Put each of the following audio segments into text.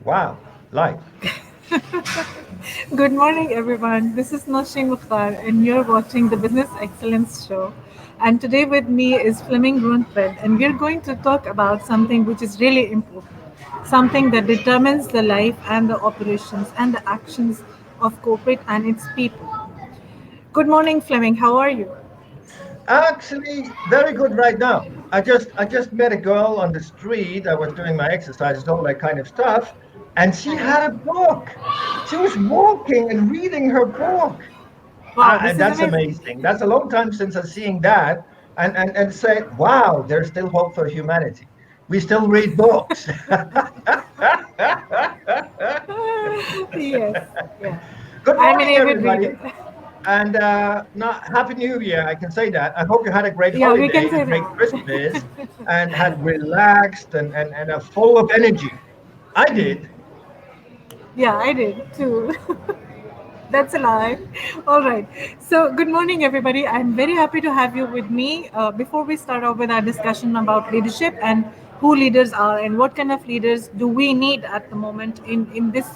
Wow, live. Good morning, everyone. This is Nosheen Mukhtar, and you're watching the Business Excellence Show. And today with me is Fleming Grunfeld, and we're going to talk about something which is really important, something that determines the life and the operations and the actions of corporate and its people. Good morning, Fleming. How are you? Actually, very good right now. I just met a girl on the street. I was doing my exercises, all that kind of stuff, and she had a book. She was walking and reading her book. Wow, this And is that's amazing. amazing. That's a long time since I've seen that, and say, wow, there's still hope for humanity. We still read books. Yes, yeah. Good I'm an morning, avid reader. everybody. And not Happy New Year, I can say that. I hope you had a great Yeah, we can holiday, a say great that. Christmas, and had relaxed and are full of energy. I did. Yeah, I did too. That's a lie. All right. So, good morning, everybody. I'm very happy to have you with me. Before we start off with our discussion about leadership and who leaders are and what kind of leaders do we need at the moment in this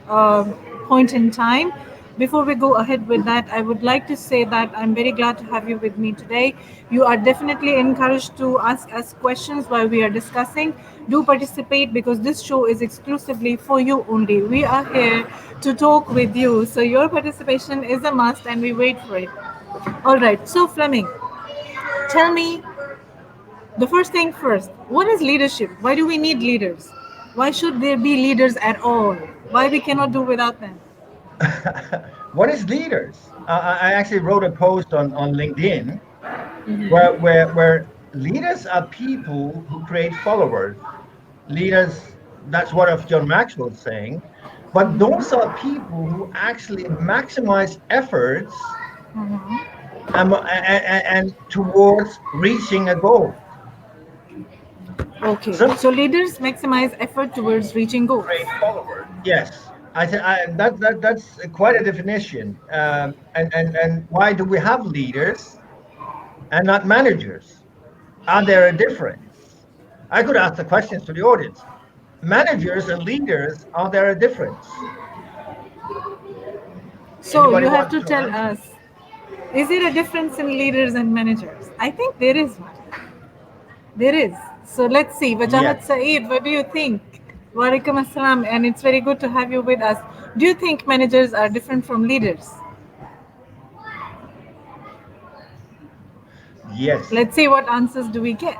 uh, point in time, before we go ahead with that, I would like to say that I'm very glad to have you with me today. You are definitely encouraged to ask us questions while we are discussing. Do participate because this show is exclusively for you only. We are here to talk with you. So your participation is a must and we wait for it. All right. So, Fleming, tell me the first thing first. What is leadership? Why do we need leaders? Why should there be leaders at all? Why we cannot do without them? What is leaders? I actually wrote a post on LinkedIn where leaders are people who create followers. Leaders, that's what of John Maxwell saying, but those are people who actually maximize efforts and towards reaching a goal. Okay. Some So leaders maximize effort towards reaching goals. create followers. Yes, that's quite a definition. And why do we have leaders and not managers? Are there a difference? I could ask the questions to the audience. Managers and leaders, are there a difference? So Anybody you have want to to tell answer? us, is there a difference in leaders and managers? I think there is one. There is. So let's see. Wajahat Yes, Saeed, what do you think? Walaikum assalam, and it's very good to have you with us. Do you think managers are different from leaders? yes. Let's see what answers do we get.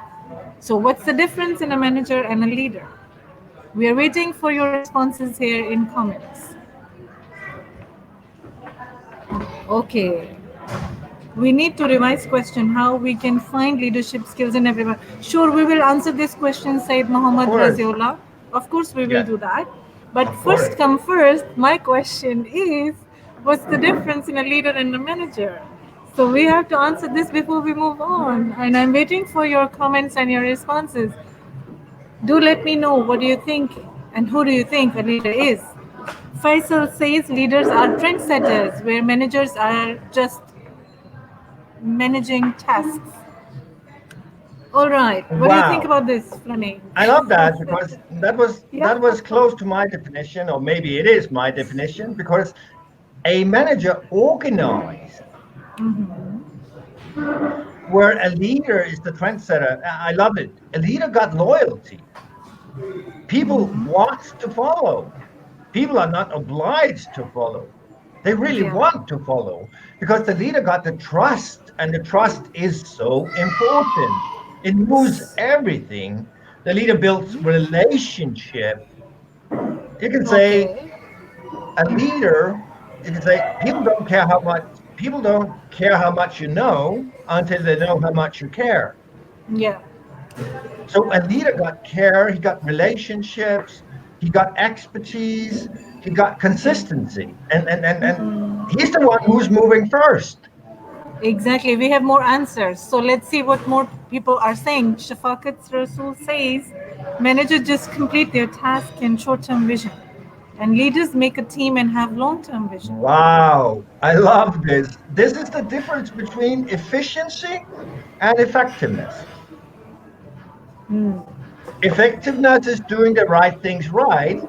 So, what's the difference in a manager and a leader? We are waiting for your responses here in comments. Okay. We need to revise question how we can find leadership skills in everyone. Sure, we will answer this question, Said Of Muhammad course. Raziullah. Of course, we will Yeah, do that. But of first course. come first, my question is, what's the difference in a leader and a manager? So we have to answer this before we move on. And I'm waiting for your comments and your responses. Do let me know what do you think and who do you think a leader is. Faisal says leaders are trendsetters, where managers are just managing tasks. All right. What do you think Wow. about this, Fleming? I love that because Yeah. that was close to my definition, or maybe it is my definition, because a manager organized where a leader is the trendsetter. I love it. A leader got loyalty. People want to follow. People are not obliged to follow. They really Yeah. want to follow because the leader got the trust, and the trust is so important. It moves everything. The leader builds relationship. You can say Okay. a leader, you can say people don't care how much you know until they know how much you care. Yeah. So a leader got care, he got relationships, he got expertise, he got consistency. And he's the one who's moving first. Exactly. We have more answers. So let's see what more people are saying. Shafakat Rasul says managers just complete their task in short term vision, and leaders make a team and have long term vision. Wow, I love this. This is the difference between efficiency and effectiveness. Effectiveness is doing the right things right.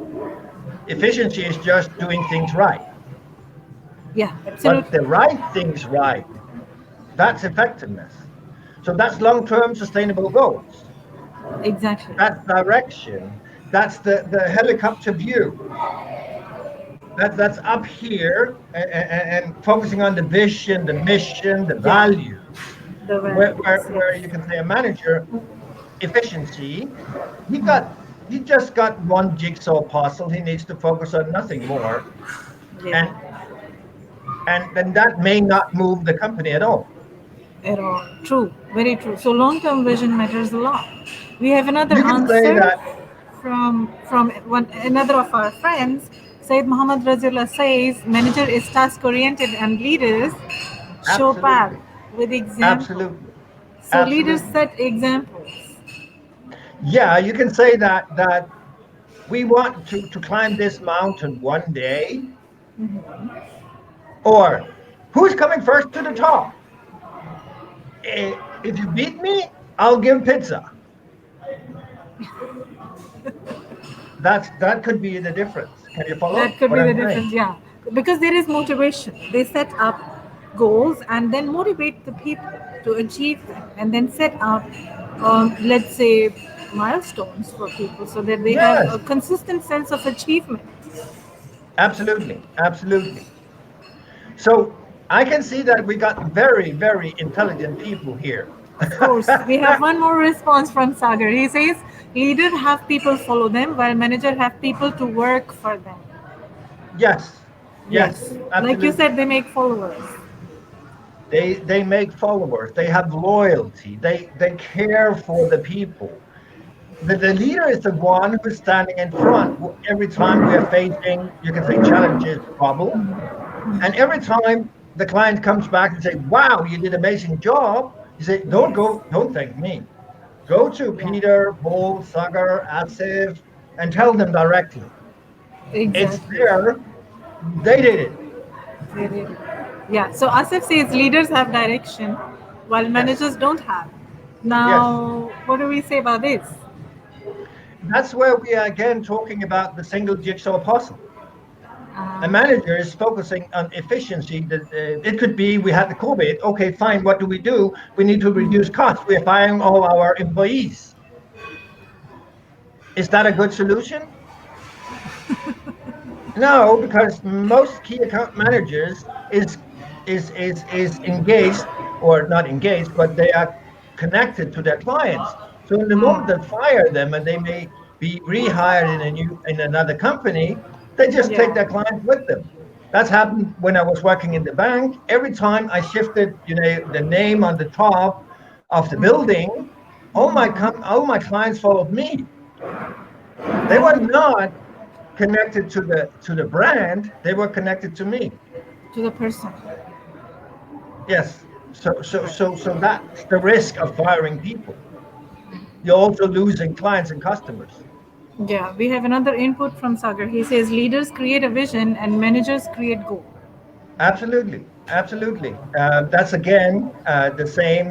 Efficiency is just doing things right. Yeah, But absolutely. the right things right, that's effectiveness. So that's long-term sustainable goals. Exactly. That's direction. That's the helicopter view. That's up here and focusing on the vision, the mission, the Yeah, values. the Where values. where Yes. you can say a manager efficiency, he got he just got one jigsaw puzzle. He needs to focus on nothing more, and Yeah. then that may not move the company at all. At all. True. Very true. So long-term vision matters a lot. We have another You can say answer that from one another of our friends. Said Muhammad Razullah says, manager is task-oriented and leaders show path absolutely, with example. absolutely, So leaders absolutely. set examples. Yeah, you can say that we want to climb this mountain one day, or who's coming first to the top? If you beat me, I'll give pizza. That could be the difference. Can you follow That could what be I'm the saying? difference, yeah. Because there is motivation. They set up goals and then motivate the people to achieve them and then set up, let's say, milestones for people so that they have Yes, a consistent sense of achievement. absolutely, absolutely. So I can see that we got very, very intelligent people here. Of course, we have one more response from Sagar. He says, leader have people follow them while manager have people to work for them. Yes, yes, Yes, like you absolutely. said, they make followers. They make followers. They have loyalty. They care for the people. The leader is the one who's standing in front every time we are facing, you can say, challenges, trouble. And every time the client comes back and say, "Wow, you did an amazing job," you say, "Don't Yes. go, don't thank me. Go to Yeah. Peter, Paul, Sagar, Asif, and tell them directly. It's Exactly. there. They did it." Really. Yeah. So Asif says leaders have direction while Yes, managers don't have. yes. Now, what do we say about this? That's where we are again talking about the single jigsaw puzzle. A Uh, manager is focusing on efficiency. It could be we had the COVID. Okay, fine. What do? We need to reduce costs. We're firing all our employees. Is that a good solution? No, because most key account managers is engaged or not engaged, but they are connected to their clients. So in the moment they fire them and they may be rehired in another company, they just take yeah. their clients with them. That's happened when I was working in the bank. Every time I shifted, the name on the top of the building, all my clients followed me. They were not connected to the brand, they were connected to me. To the person. Yes. So that's the risk of firing people. You're also losing clients and customers. Yeah. We have another input from Sagar. He says leaders create a vision and managers create goal. Absolutely, absolutely. That's again the same.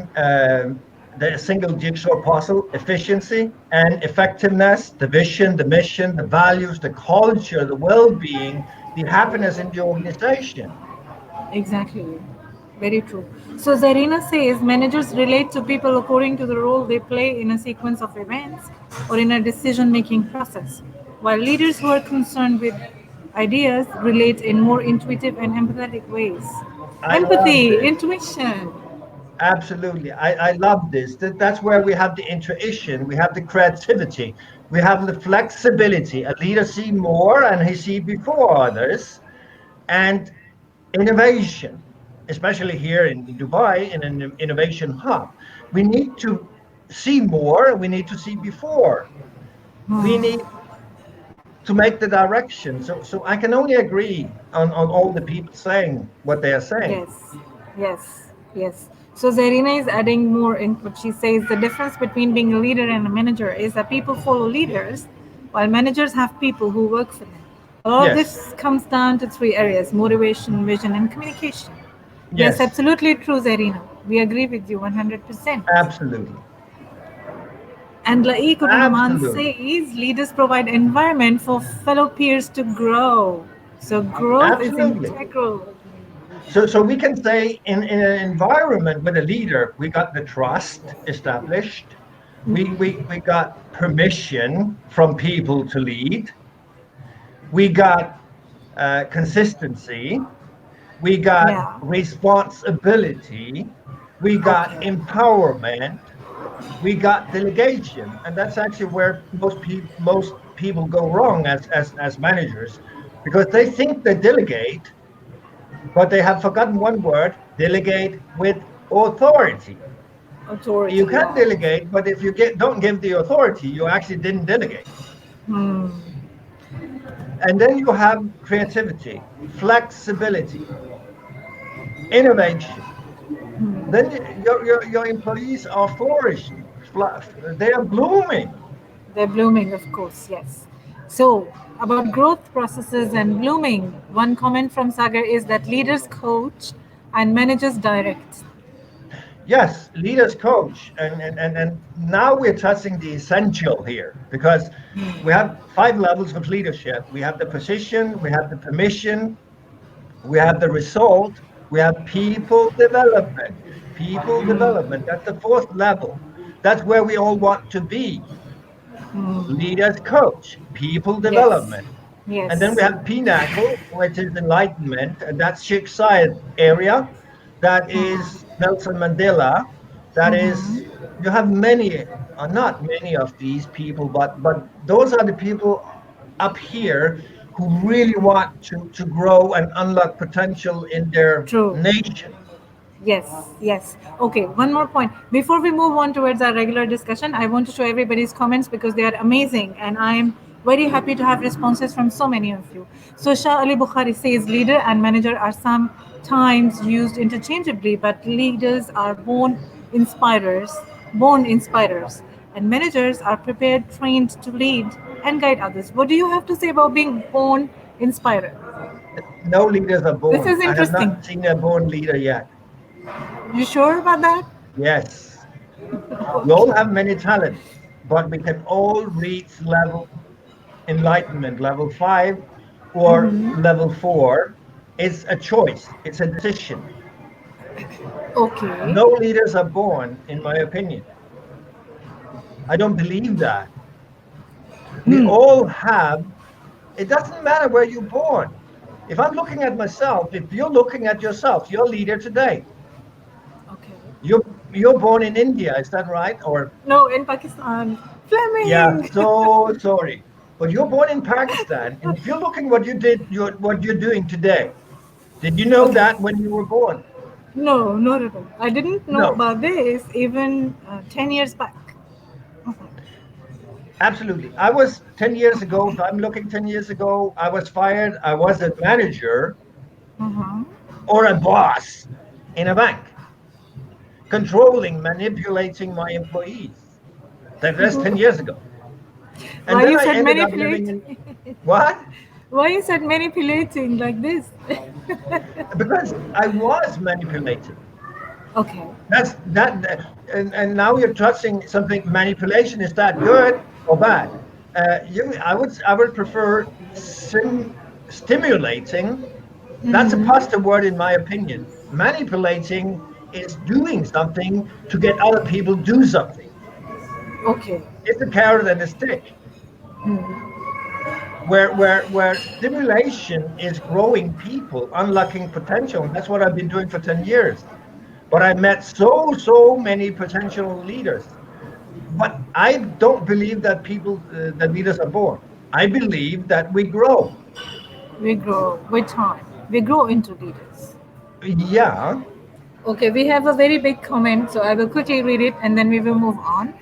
The single jigsaw puzzle: efficiency and effectiveness, the vision, the mission, the values, the culture, the well-being, the happiness in the organization. Exactly. Very true. So Zarina says managers relate to people according to the role they play in a sequence of events or in a decision making process, while leaders who are concerned with ideas relate in more intuitive and empathetic ways. I love Empathy, this. intuition. Absolutely. I love this. That's where we have the intuition, we have the creativity, we have the flexibility. A leader see more and he see before others. And innovation, especially here in Dubai, in an innovation hub. We need to see more, we need to see before. We need to make the direction. So I can only agree on all the people saying what they are saying. Yes, yes, yes. So Zarina is adding more input. She says the difference between being a leader and a manager is that people follow leaders, while managers have people who work for them. A lot of Yes, this comes down to three areas: motivation, vision, and communication. Yes, yes, absolutely true, Zarina. We agree with you 100%. absolutely. And Laik Rahman Absolutely. says leaders provide environment for fellow peers to grow. So growth is Absolutely. integral. So we can say in an environment with a leader, we got the trust established. We got permission from people to lead. We got consistency. We got Yeah. responsibility. We got Okay. empowerment. We got delegation, and that's actually where most people go wrong as managers, because they think they delegate, but they have forgotten one word: delegate with authority. Authority, You can yeah. delegate, but if you don't give the authority, you actually didn't delegate. Hmm. And then you have creativity, flexibility, innovation. Then your employees are flourishing. They are blooming. They're blooming, of course, yes. So, about growth processes and blooming, one comment from Sagar is that leaders coach and managers direct. Yes, leaders coach. And now we're touching the essential here, because we have five levels of leadership. We have the position, we have the permission, we have the result, we have people development. People development, that's the fourth level. That's where we all want to be. Leaders coach, people Yes, development. And then we yes. have pinnacle, which is enlightenment, and that's Sheikh Zayed area. That is Nelson Mandela. That is, you have many, not many of these people, but those are the people up here who really want to grow and unlock potential in their True. nation. Yes, yes. Okay, one more point. Before we move on towards our regular discussion, I want to show everybody's comments because they are amazing and I am very happy to have responses from so many of you. So Shah Ali Bukhari says leader and manager are sometimes used interchangeably, but leaders are born inspirers, and managers are prepared, trained to lead and guide others. What do you have to say about being born inspirer? No leaders are This born. is I have interesting. not seen a born leader yet. You sure about that? Yes. We all Okay. have many talents, but we can all reach level enlightenment, level five or level four. It's a choice, it's a decision. Okay. No leaders are born, in my opinion. I don't believe that. We all have, it doesn't matter where you're born. If I'm looking at myself, if you're looking at yourself, you're a leader today. Okay. You're you're born in India, is that right? Or No, in Pakistan. yeah, Fleming! so sorry. But you're born in Pakistan, and if you're looking what you did, what you're doing today, did you know Okay. that when you were born? No, not at all. I didn't know No, about this even 10 years back. absolutely. I was 10 years ago, if I'm looking 10 years ago, I was fired. I was a manager Uh-huh. or a boss in a bank, controlling, manipulating my employees. That's 10 years ago. And Why then you I said ended up living manipulate? in what? Why you said manipulating like this? Because I was manipulating. Okay. That's that, and now you're trusting something. Manipulation, is that good or bad? I would prefer stimulating. That's a positive word in my opinion. Manipulating is doing something to get other people do something. Okay. It's a carrot and a stick. Where stimulation is growing people, unlocking potential. And that's what I've been doing for 10 years. But I met so many potential leaders. But I don't believe that that leaders are born. I believe that we grow. We grow with time. We grow into leaders. Yeah, Okay, we have a very big comment, so I will quickly read it and then we will move on.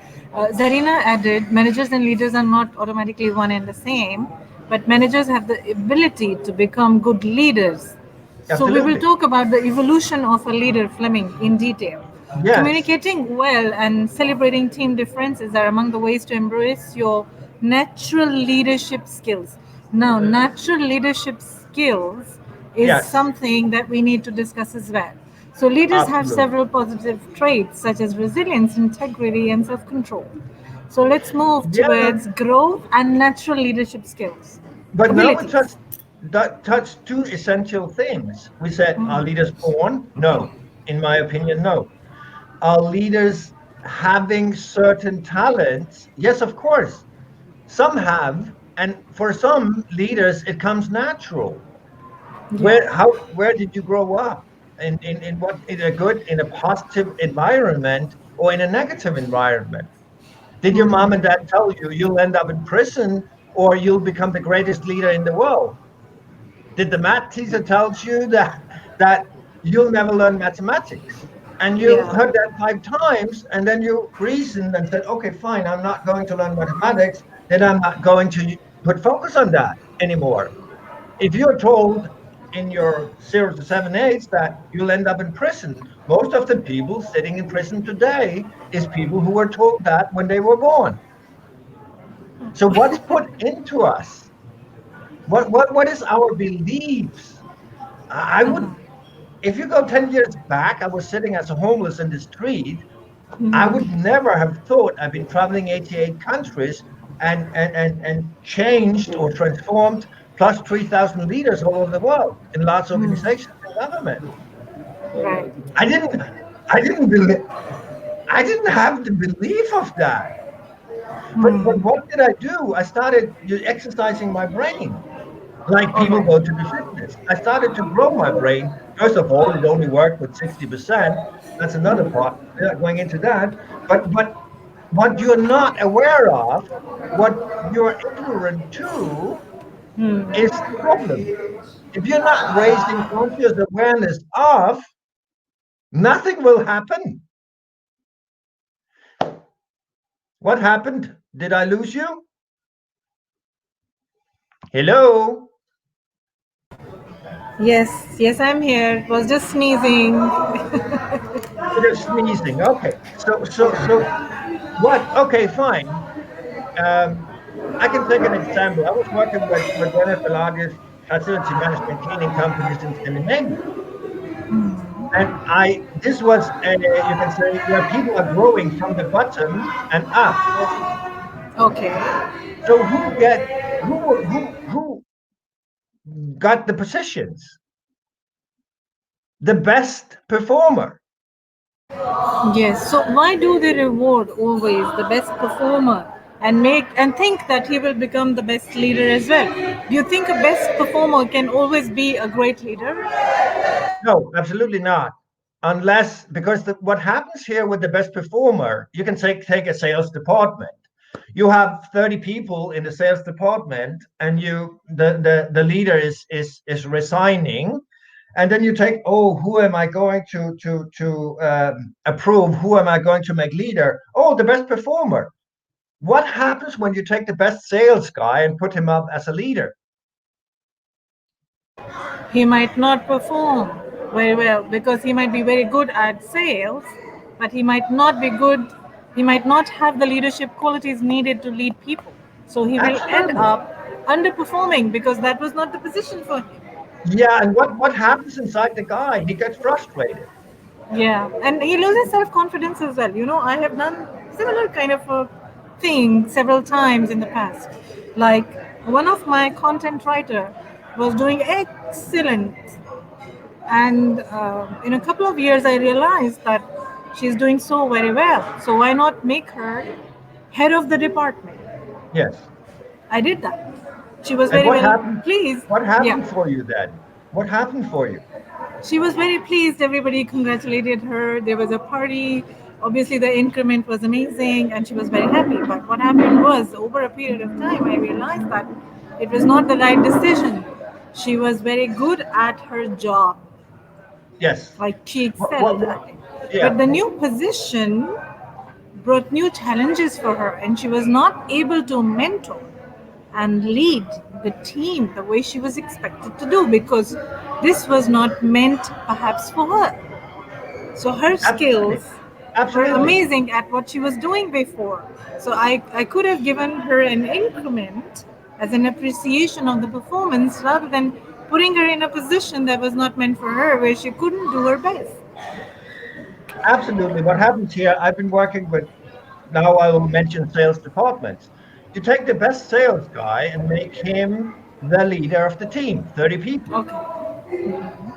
Zarina added, managers and leaders are not automatically one and the same, but managers have the ability to become good leaders. So we will absolutely. talk about the evolution of a leader, Fleming, in detail. Yes, Communicating well and celebrating team differences are among the ways to embrace your natural leadership skills. Now, natural leadership skills is yes, something that we need to discuss as well. So, leaders have absolutely. several positive traits such as resilience, integrity, and self control. So let's move Yeah, towards growth and natural leadership skills, but now we abilities. touched two essential things. We said, are leaders born? No. In my opinion, no. Are leaders having certain talents? Yes, of course. Some have, and for some leaders, it comes natural. Yeah. Where did you grow up? In what, in a good, in a positive environment or in a negative environment? Did your mom and dad tell you you'll end up in prison or you'll become the greatest leader in the world? Did the math teacher tell you that you'll never learn mathematics? And you Yeah. heard that 5 times, and then you reasoned and said, okay, fine, I'm not going to learn mathematics, then I'm not going to put focus on that anymore. If you're told in your 0 to 7 age that you'll end up in prison, most of the people sitting in prison today is people who were told that when they were born. So what's put into us? What is our beliefs? I would, if you go 10 years back, I was sitting as a homeless in the street. I would never have thought I've been traveling 88 countries and changed or transformed plus 3,000 leaders all over the world in large organizations and government. Right. I didn't I didn't believe I didn't have the belief of that. But what did I do? I started exercising my brain. Like All people right. go to the fitness. I started to grow my brain. First of all, it only worked with 60%. That's another part. We're not going into that. But what you're not aware of, what you're ignorant to, is the problem. If you're not raising conscious awareness of, nothing will happen. What happened? Did I lose you? Hello? Yes, yes, I'm here. It was just sneezing. You're sneezing. Okay. So what? Okay, fine. Um, I can take an example. I was working with one of the largest facility management cleaning companies in Scandinavia. And this was, you can say, where people are growing from the bottom and up. Okay. So who got the positions? The best performer. Yes. So why do they reward always the best performer and make and think that he will become the best leader as well? Do you think a best performer can always be a great leader? No, absolutely not. Unless, because what happens here with the best performer, you can take a sales department. You have 30 people in the sales department, and the leader is resigning, and then you take, oh, who am I going to approve? Who am I going to make leader? Oh, the best performer. What happens when you take the best sales guy and put him up as a leader? He might not perform very well because he might be very good at sales, but he might not be good, he might not have the leadership qualities needed to lead people. So he will end Absolutely. up underperforming because that was not the position for him. Yeah, and what happens inside the guy? He gets frustrated. Yeah, and he loses self confidence as well. You know, I have done similar kind of a thing several times in the past. Like one of my content writer was doing excellent, and in a couple of years, I realized that she's doing so very well. So why not make her head of the department? Yes. I did that. She was And very what well happened? pleased. What Yeah. happened for you then? What happened for you? She was very pleased. Everybody congratulated her. There was a party. Obviously, the increment was amazing and she was very happy. But what happened was, over a period of time, I realized that it was not the right decision. She was very good at her job, Yes. like she excelled What at it. yeah, But the new position brought new challenges for her, and she was not able to mentor and lead the team the way she was expected to do because this was not meant perhaps for her. So her absolutely. skills were Absolutely. amazing at what she was doing before. So I could have given her an increment as an appreciation of the performance rather than putting her in a position that was not meant for her where she couldn't do her best. Absolutely. What happens here, I've been working with now I will mention sales departments. You take the best sales guy and make him the leader of the team, 30 people. Okay.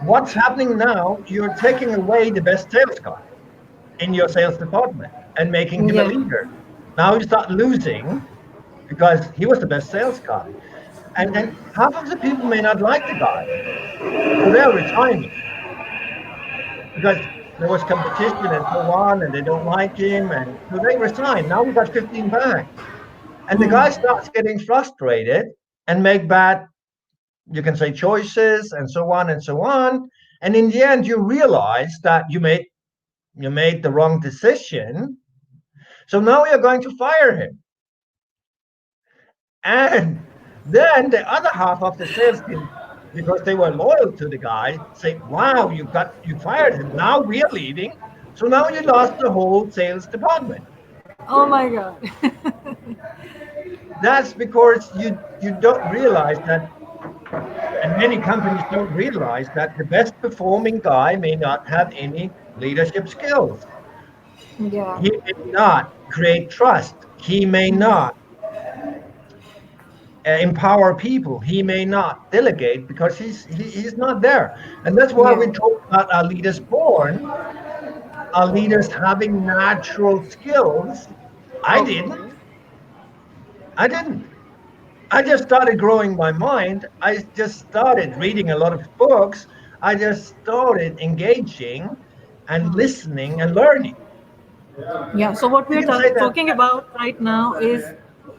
What's happening now? You're taking away the best sales guy in your sales department and making him a Yeah. leader. Now you start losing because he was the best sales guy. And half of the people may not like the guy, so they're resigning because there was competition and so on, and they don't like him, and so they resign. Now we got 15 back, and the guy starts getting frustrated and make bad, you can say, choices and so on and so on. And in the end, you realize that you made the wrong decision. So now you're going to fire him. And then the other half of the sales team, because they were loyal to the guy, say, "Wow, you fired him. Now we're leaving." So now you lost the whole sales department. Oh my God. That's because you don't realize that, and many companies don't realize that the best performing guy may not have any leadership skills. Yeah. He may not create trust. He may not empower people. He may not delegate because he's not there. And that's why we Yeah. talk about our leaders born, our leaders having natural skills. I didn't. Okay. I didn't. I just started growing my mind. I just started reading a lot of books. I just started engaging and listening and learning. Yeah, so what You we're can say that talking about right now is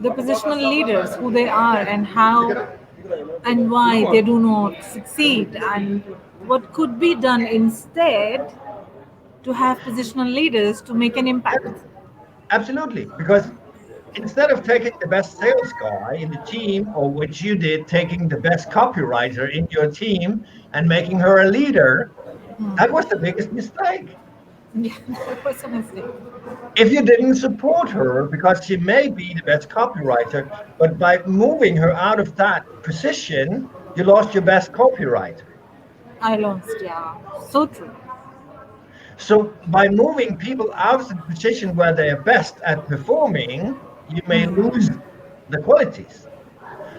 the positional leaders, who they are, and how and why they do not succeed, and what could be done instead to have positional leaders to make an impact. absolutely, because instead of taking the best sales guy in the team, or which you did, taking the best copywriter in your team and making her a leader, that was the biggest mistake. Yeah, that was a mistake. If you didn't support her, because she may be the best copywriter, but by moving her out of that position, you lost your best copywriter. I lost, yeah. So true. So by moving people out of the position where they are best at performing, you may lose the qualities.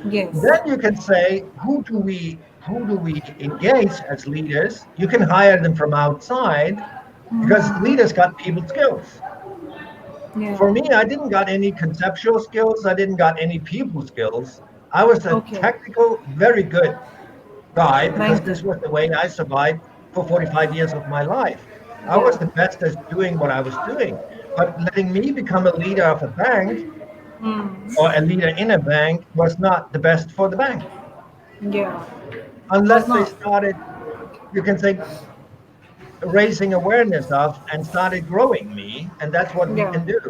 Yes. Then you can say, who do we engage as leaders? You can hire them from outside because leaders got people skills. Yeah. For me, I didn't got any conceptual skills. I didn't got any people skills. I was a Okay. technical, very good guy because Banker. this was the way I survived for 45 years of my life. I was Yeah. the best at doing what I was doing. But letting me become a leader of a bank or a leader in a bank was not the best for the bank Yeah. It was unless they not. started, you can say, raising awareness of and started growing me. And that's what we Yeah. can do.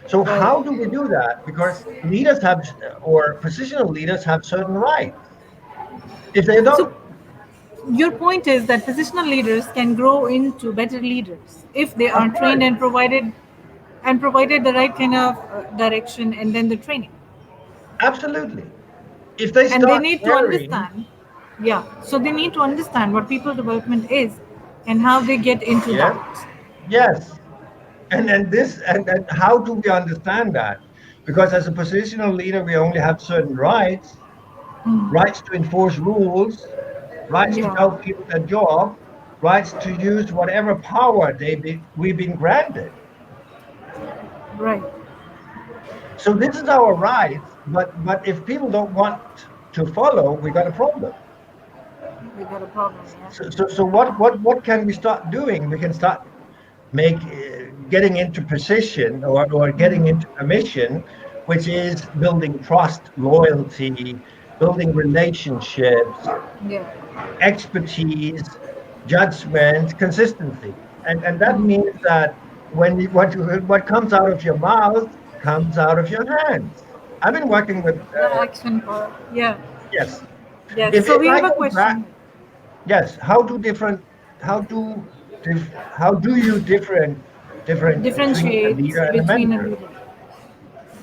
So Right. how do we do that? Because leaders have, or positional leaders have certain rights. If they don't, So your point is that positional leaders can grow into better leaders if they of are trained course, and provided the right kind of direction and then the training. absolutely. If they And they start need to caring, understand, yeah, so they need to understand what people development is and how they get into yes, that. yes. And how do we understand that? Because as a positional leader, we only have certain rights, rights to enforce rules, rights to Yeah. tell people their job, rights to use whatever power we've been granted. Right. So this is our rights, but if people don't want to follow, we got a problem. We got a problem, yeah. So what can we start doing? We can start getting into position, or getting into permission, which is building trust, loyalty, building relationships, Yeah. expertise, judgment, consistency. And that means that what comes out of your mouth comes out of your hands. I've been working with The action part. Yeah. yes. Yes. If So we I have a go back, question. yes. How do you different between a leader Differentiates and a between a mentor?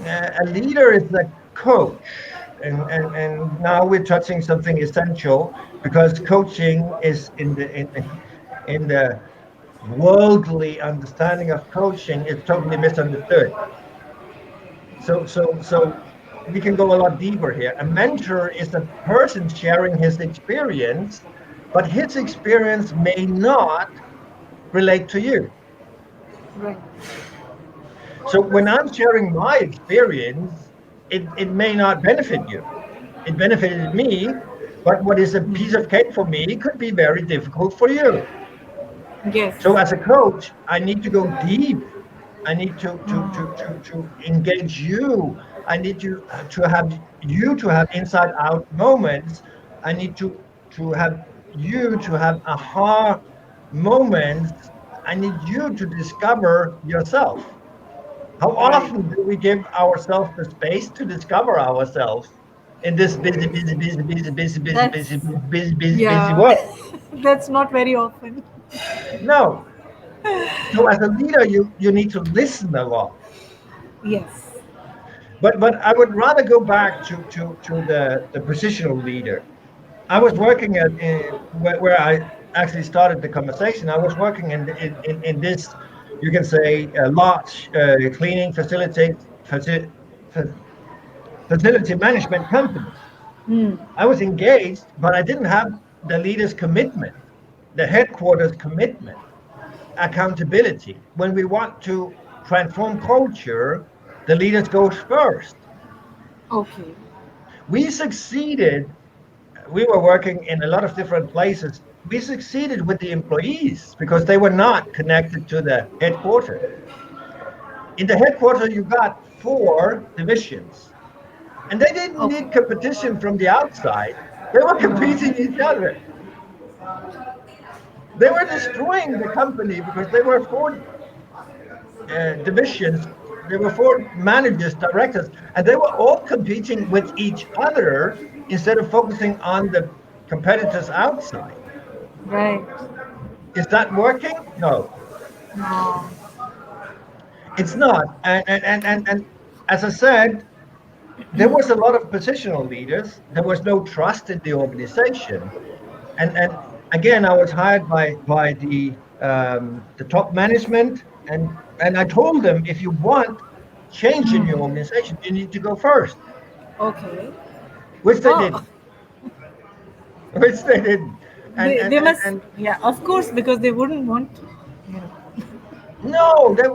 leader. A leader is a coach, and now we're touching something essential because coaching is in the worldly understanding of coaching is totally misunderstood. So we can go a lot deeper here. A mentor is a person sharing his experience, but his experience may not relate to you. Right. So when I'm sharing my experience, it may not benefit you. It benefited me, but what is a piece of cake for me could be very difficult for you. Yes. So as a coach, I need to go deep. I need to engage you. I need to have inside out moments. I need to have you to have aha moments. I need you to discover yourself. How Right. often do we give ourselves the space to discover ourselves in this busy, busy, busy, busy, busy, busy, That's, busy, busy, busy, busy yeah, world? that's not very often. No. So as a leader, you need to listen a lot. Yes. But I would rather go back to the positional leader. I was working where I actually started the conversation. I was working in this, you can say, large cleaning facility management company. I was engaged, but I didn't have the leader's commitment, the headquarters commitment, accountability. When we want to transform culture, the leaders go first. Okay. We succeeded. We were working in a lot of different places. We succeeded with the employees because they were not connected to the headquarters. In the headquarters, you got four divisions, and they didn't Okay. need competition from the outside. They were competing each other. They were destroying the company because there were four divisions, there were four managers, directors, and they were all competing with each other instead of focusing on the competitors outside. Right. Is that working? No, No. it's not. And as I said, there was a lot of positional leaders. There was no trust in the organization. And again, I was hired by the top management, and I told them, if you want change in your organization, you need to go first, Okay. which they Oh, didn't, which they didn't. And they must, yeah, of course, because they wouldn't want, you know. no, they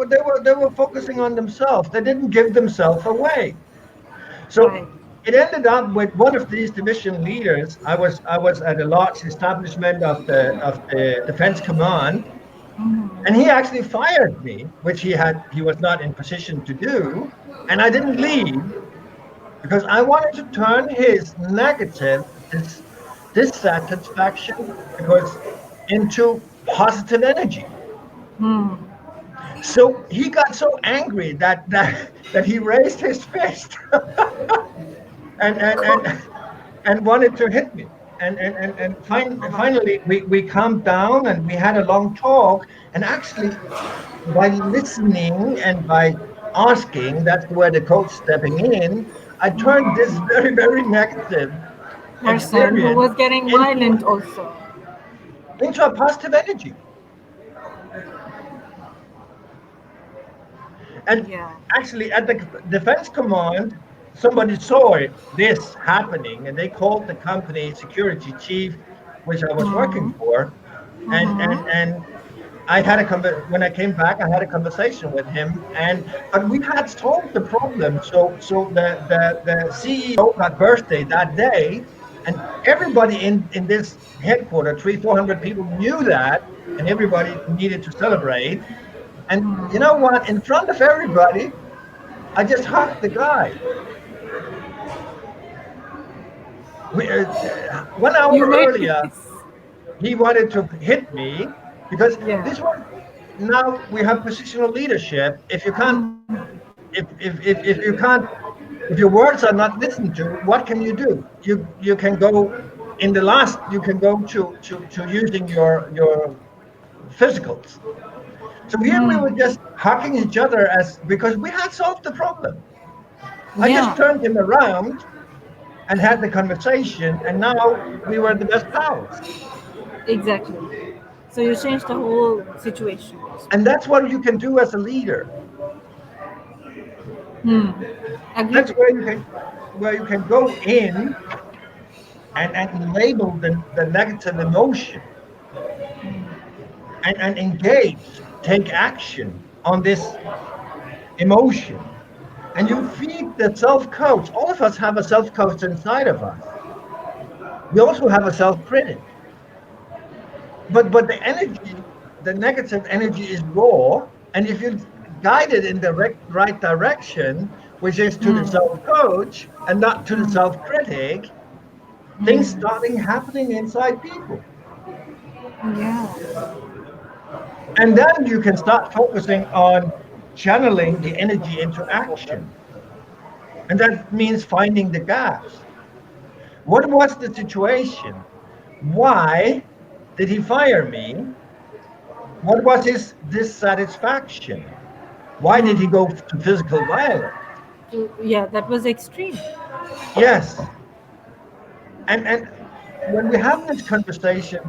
were focusing on themselves. They didn't give themselves away. So Right. it ended up with one of these division leaders. I was at a large establishment of the defense command. And he actually fired me, which he was not in position to do. And I didn't leave because I wanted to turn his negative, this dissatisfaction, because into positive energy. So he got so angry that he raised his fist and and Oh, and and wanted to hit me. oh my Finally we calmed down and we had a long talk. And actually, by listening and by asking, that's where the coach stepping in, I turned this very, very negative person who experience was getting into violent also. into a positive energy. And Yeah. actually, at the defense command, somebody saw this happening, and they called the company security chief, which I was working for, and when I came back, I had a conversation with him, and but we had solved the problem. So the CEO got birthday that day, and everybody in this headquarters, 400 people knew that, and everybody needed to celebrate. And you know what? In front of everybody, I just hugged the guy. 1 hour You made earlier, peace. he wanted to hit me because Yeah. this was now we have positional leadership. If you can't, if your words are not listened to, what can you do? You can go in the last. You can go to using your physicals. So here we were just hugging each other as because we had solved the problem. I just Yeah. turned him around and had the conversation, and now we were the best pals. Exactly. So you changed the whole situation. And that's what you can do as a leader. Agreed That's with where you can go in and label the negative emotion and engage, take action on this emotion. And you feed the self coach. All of us have a self coach inside of us. We also have a self critic. But the energy, the negative energy is raw. And if you guide it in the right direction, which is to the self coach and not to the self critic, things starting happening inside people. you. Yeah. And then you can start focusing on channeling the energy into action. And that means finding the gaps. What was the situation? Why did he fire me? What was his dissatisfaction? Why did he go to physical violence? Yeah, that was extreme. Yes. And when we have this conversation,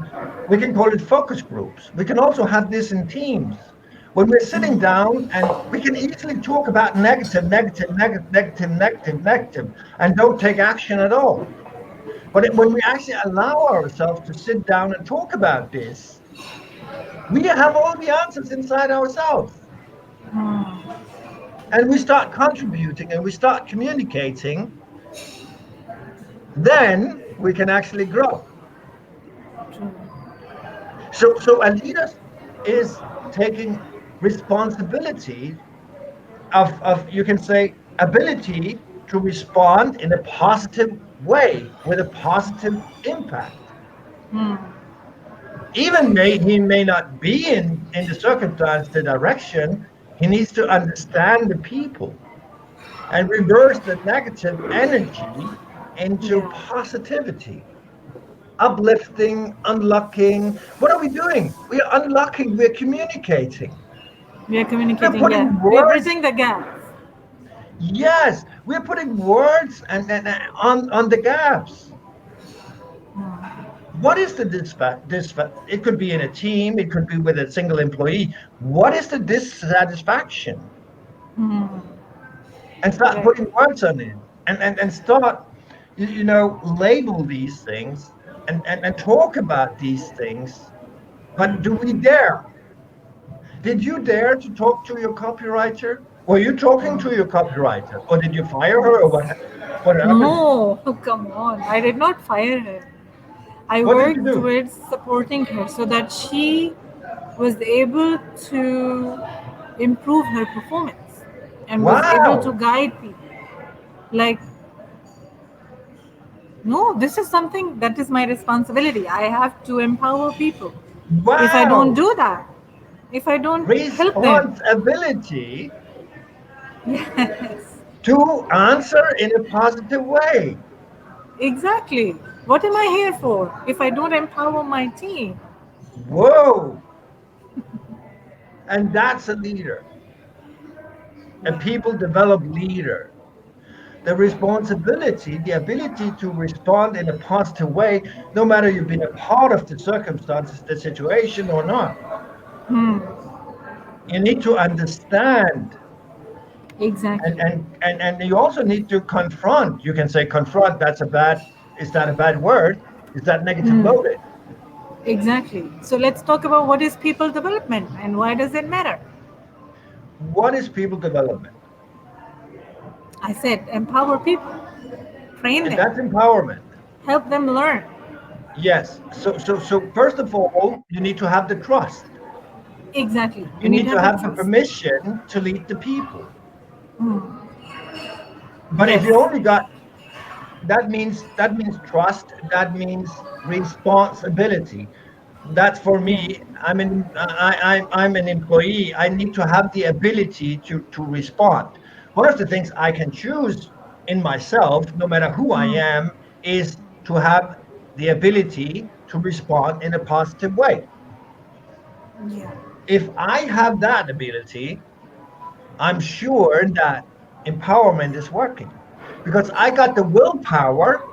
we can call it focus groups. We can also have this in teams. When we're sitting down and we can easily talk about negative, negative, negative, negative, negative, negative, and don't take action at all. But when we actually allow ourselves to sit down and talk about this, we have all the answers inside ourselves. And we start contributing and we start communicating, then we can actually grow. True. So a leader is taking responsibility of you can say ability to respond in a positive way with a positive impact. Even he may not be in the circumstance, the direction, he needs to understand the people and reverse the negative energy into Yeah. positivity, uplifting, unlocking. What are we doing? We are unlocking, we're communicating. We are We're communicating, putting yeah. We are words, bridging the gap. yes, we're putting words and on the gaps. What is the it could be in a team, it could be with a single employee. What is the dissatisfaction? And start Right. putting words on it and start label these things and talk about these things. But do we dare? Did you dare to talk to your copywriter? Were you talking to your copywriter, or did you fire her, or what happened? No, come on. I did not fire her. I What did you worked do? towards supporting her so that she was able to improve her performance and was able to Wow, guide people. Like, no, this is something that is my responsibility. I have to empower people. If I don't wow. do that, if I don't help them, Responsibility yes, to answer in a positive way. exactly. What am I here for if I don't empower my team? Whoa. And that's a leader. And Yeah. people develop leader. The responsibility, the ability to respond in a positive way, no matter you've been a part of the circumstances, the situation or not. You need to understand, Exactly. and you also need to confront. You can say confront, is that a bad word? Is that negative loaded? Exactly. So let's talk about what is people development and why does it matter? What is people development? I said empower people, train And them, that's empowerment. help them learn. Yes. So first of all, you need to have the trust. Exactly. You You need need to to have that have the trust. permission to lead the people. But if Yes. you only got that means trust, that means responsibility. That's for Yeah. me. I'm an employee. I need to have the ability to respond. One of the things I can choose in myself, no matter who I am, is to have the ability to respond in a positive way. Yeah. If I have that ability, I'm sure that empowerment is working because I got the willpower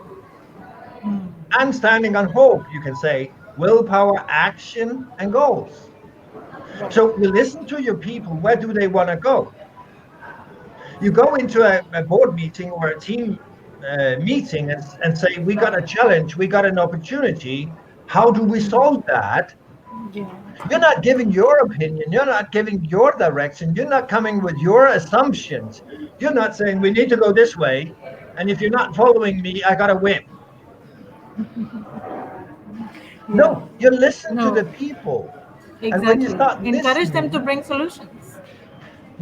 and standing on hope, you can say willpower, action, and goals. Right. So you listen to your people. Where do they want to go? You go into a board meeting or a team meeting and say, we got a challenge, we got an opportunity. How do we solve that? Yeah. You're not giving your opinion. You're not giving your direction. You're not coming with your assumptions. You're not saying we need to go this way. And if you're not following me, I got to win. Yeah. No, you listen to No. the people. And when you Exactly. start Encourage them to listening, bring solutions.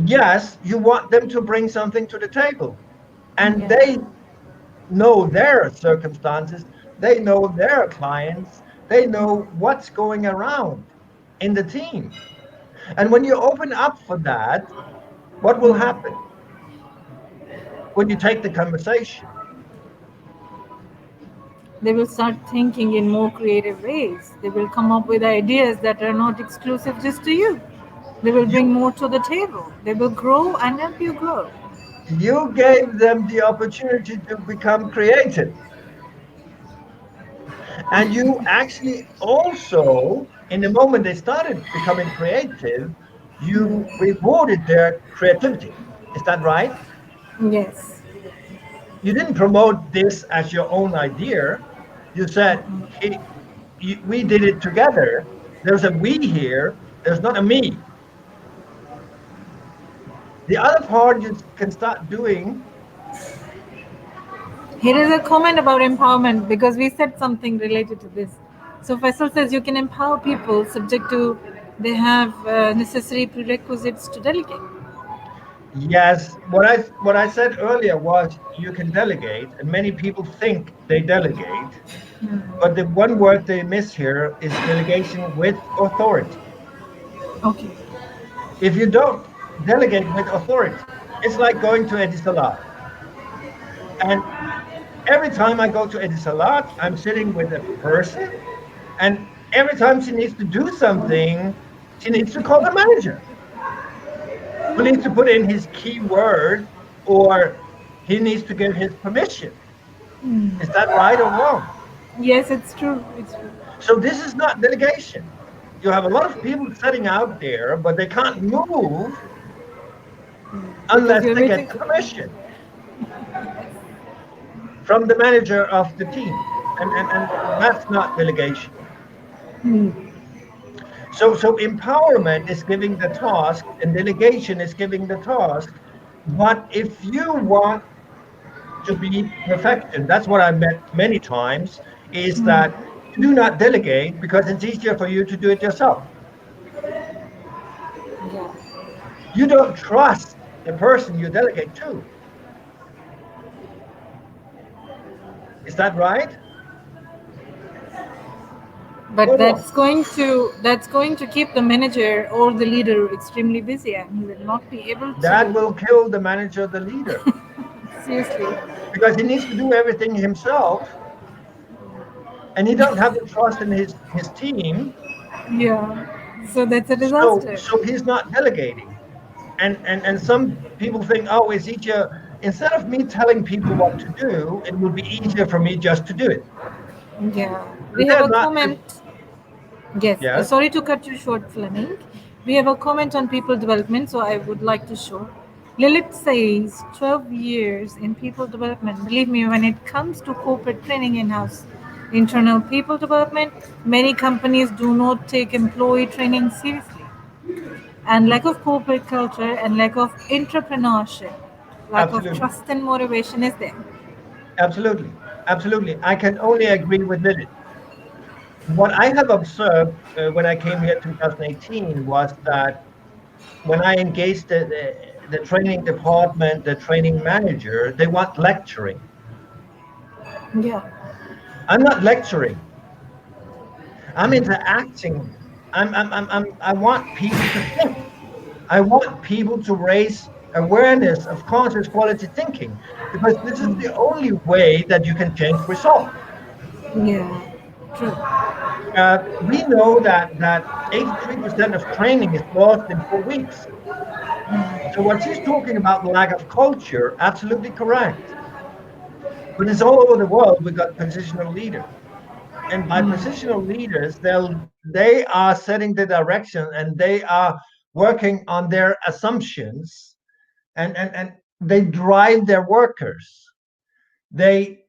yes, you want them to bring something to the table. And Yeah. they know their circumstances, they know their clients, they know what's going around in the team. And when you open up for that, what will happen when you take the conversation? They will start thinking in more creative ways. They will come up with ideas that are not exclusive just to you. They will You bring more to the table. They will grow and help you grow. you gave them the opportunity to become creative. And you actually also, in the moment they started becoming creative, you rewarded their creativity. Is that right? Yes. You didn't promote this as your own idea. You said, hey, we did it together. There's a we here, there's not a me. The other part you can start doing. Here is a comment about empowerment because we said something related to this. So Faisal says you can empower people subject to they have necessary prerequisites to delegate. Yes, what I said earlier was you can delegate, and many people think they delegate, but the one word they miss here is delegation with authority. Okay. If you don't delegate with authority, it's like going to Eddie Salat. And every time I go to Eddie Salat, I'm sitting with a person, and every time she needs to do something, she needs to call the manager, who needs to put in his keyword, or he needs to give his permission. Is that right or wrong? Yes, it's true. It's true. So this is not delegation. You have a lot of people sitting out there, but they can't move Because unless you're they get waiting the for. permission from the manager of the team. And that's not delegation. So empowerment is giving the task and delegation is giving the task. But if you want to be perfection, that's what I met many times, is that you do not delegate because it's easier for you to do it yourself. Yeah. You don't trust the person you delegate to. Is that right But or wrong? that's going to keep the manager or the leader extremely busy, and he will not be able That to. will kill the manager, the leader, Seriously. because he needs to do everything himself, and he don't have the trust in his team. Yeah. So that's a So disaster. so he's not delegating. And some people think, oh, it's easier. Instead of me telling people what to do, it would be easier for me just to do it. Yeah. And We have they're a not. comment. Yes. Yes, Sorry to cut you short, Fleming. We have a comment on people development, so I would like to show. Lilith says 12 years in people development. Believe me, when it comes to corporate training in house, internal people development, many companies do not take employee training seriously. And lack of corporate culture and lack of entrepreneurship, lack of absolutely, trust and motivation is there. absolutely, absolutely. I can only agree with Lilith. What I have observed when I came here in 2018 was that when I engaged the training department, the training manager, they want lecturing. Yeah. I'm not lecturing. I'm interacting. I want people to think. I want people to raise awareness of conscious quality thinking because this is the only way that you can change results. Yeah. True. We know that 83% of training is lost in 4 weeks. So what she's talking about, the lack of culture, absolutely correct. But it's all over the world. We got positional leaders, and by positional leaders, they are setting the direction and they are working on their assumptions, and they drive their workers. They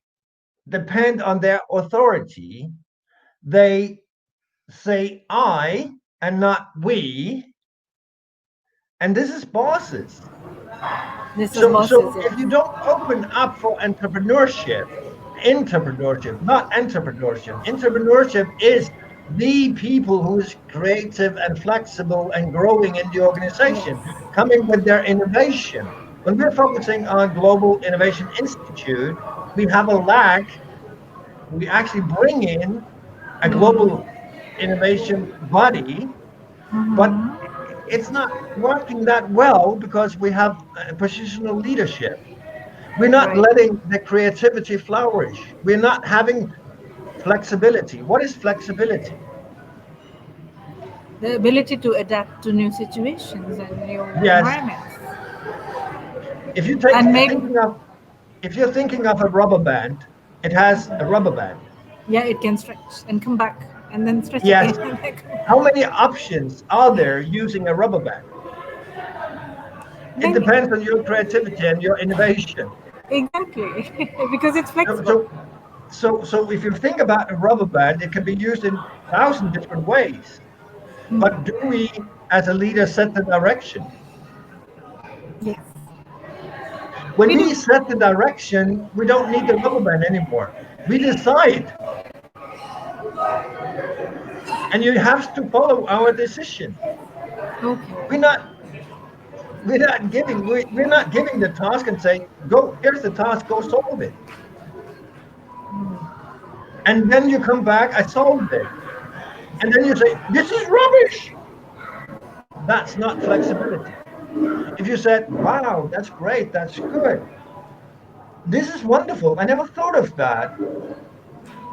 depend on their authority. They say I and not we. And this is bosses. This is So bosses, if you yes. don't open up for entrepreneurship, not entrepreneurship. Entrepreneurship is the people who is creative and flexible and growing in the organization, Yes. coming with their innovation. When we're focusing on Global Innovation Institute, we have a lack. We actually bring in a global innovation body, but it's not working that well because we have positional leadership. We're not Right. letting the creativity flourish. We're not having flexibility. What is flexibility? The ability to adapt to new situations and new Yes. environments. If you take And make, thinking of if you're thinking of a rubber band, it has a rubber band. yeah, it can stretch and come back and then stretch Yes. again and then come back. How many options are there using a rubber band? It Many. depends on your creativity and your innovation. Exactly. Because it's So, flexible. so, so if you think about a rubber band, it can be used in 1,000 different ways. But do we, as a leader, set the direction? Yes. When We we do. set the direction, we don't need the rubber band anymore. We decide, and you have to follow our decision. Okay. We're not we're not giving the task and say, go, here's the task, go solve it. And then you come back, I solved it. And then you say, this is rubbish. That's not flexibility. If you said, wow, that's great, that's good. This is wonderful. I never thought of that.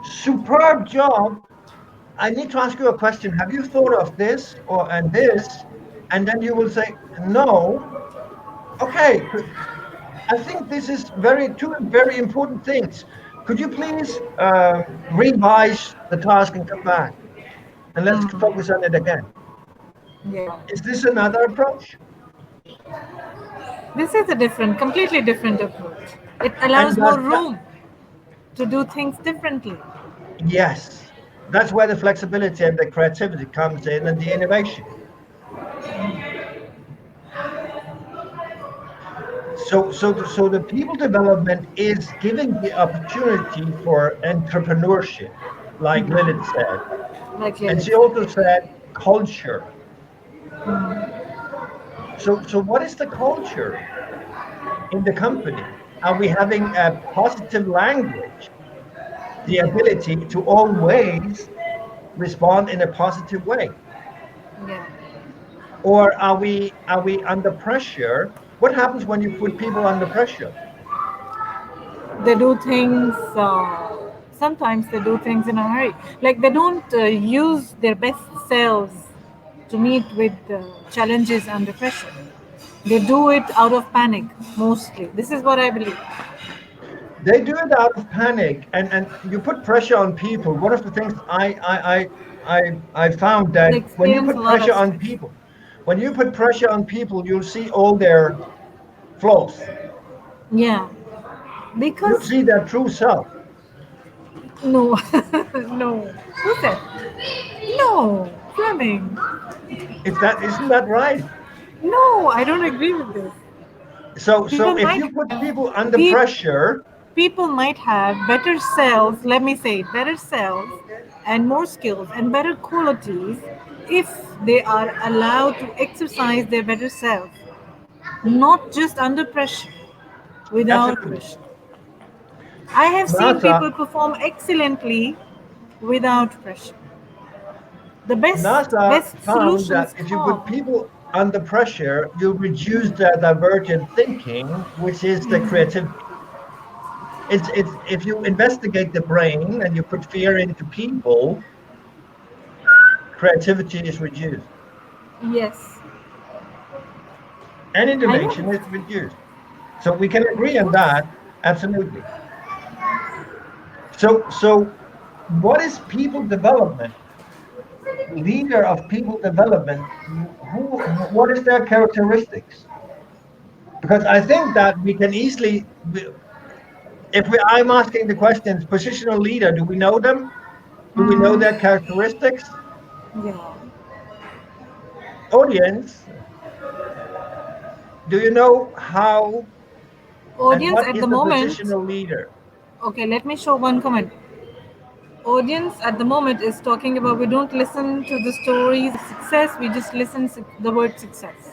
Superb job. I need to ask you a question. Have you thought of this or and this? And then you will say, no. Okay, I think this is two very important things. Could you please revise the task and come back? And let's focus on it again. Yeah. Is this another approach? This is a different, completely different approach. It And allows does more that, room to do things differently. yes, that's where the flexibility and the creativity comes in and the innovation. So the people development is giving the opportunity for entrepreneurship, like Lilith said. Like And Lilith she said. also said culture. So what is the culture in the company? Are we having a positive language, the Yeah. ability to always respond in a positive way? Yeah. Or are we under pressure? What happens when you put people under pressure? They do things, sometimes they do things in a hurry. Like they don't use their best selves to meet with challenges under pressure. They do it out of panic mostly. This is what I believe. They do it out of panic, and you put pressure on people. One of the things I found that They when you experience a put lot of pressure on stress. people, when you put pressure on people, you'll see all their flaws. Yeah, You'll because see their true self. no, no. Who said? No, Fleming. If that isn't that right? No, I don't agree with this. So People if might you put have people under pe- pressure, people might have better selves. Let me say it, better selves and more skills and better qualities if they are allowed to exercise their better self, not just under pressure, without absolutely. pressure. I have seen NASA people perform excellently without pressure. The NASA best found that solutions if you put come. people under pressure, you reduce their divergent thinking, which is the creativity. It's if you investigate the brain and you put fear into people, creativity is reduced Yes, and I know innovation this. is reduced. So we can agree Of on course. that. Absolutely. So what is people development? Leader of people development. What is their characteristics? Because I think that we can easily, if I'm asking the questions, positional leader, do we know them? Do we know Mm, their characteristics? yeah. Audience, do you know how and Audience what at is the a moment, positional leader? okay, let me show one comment. Audience at the moment is talking about we don't listen to the stories of success, we just listen to the word success.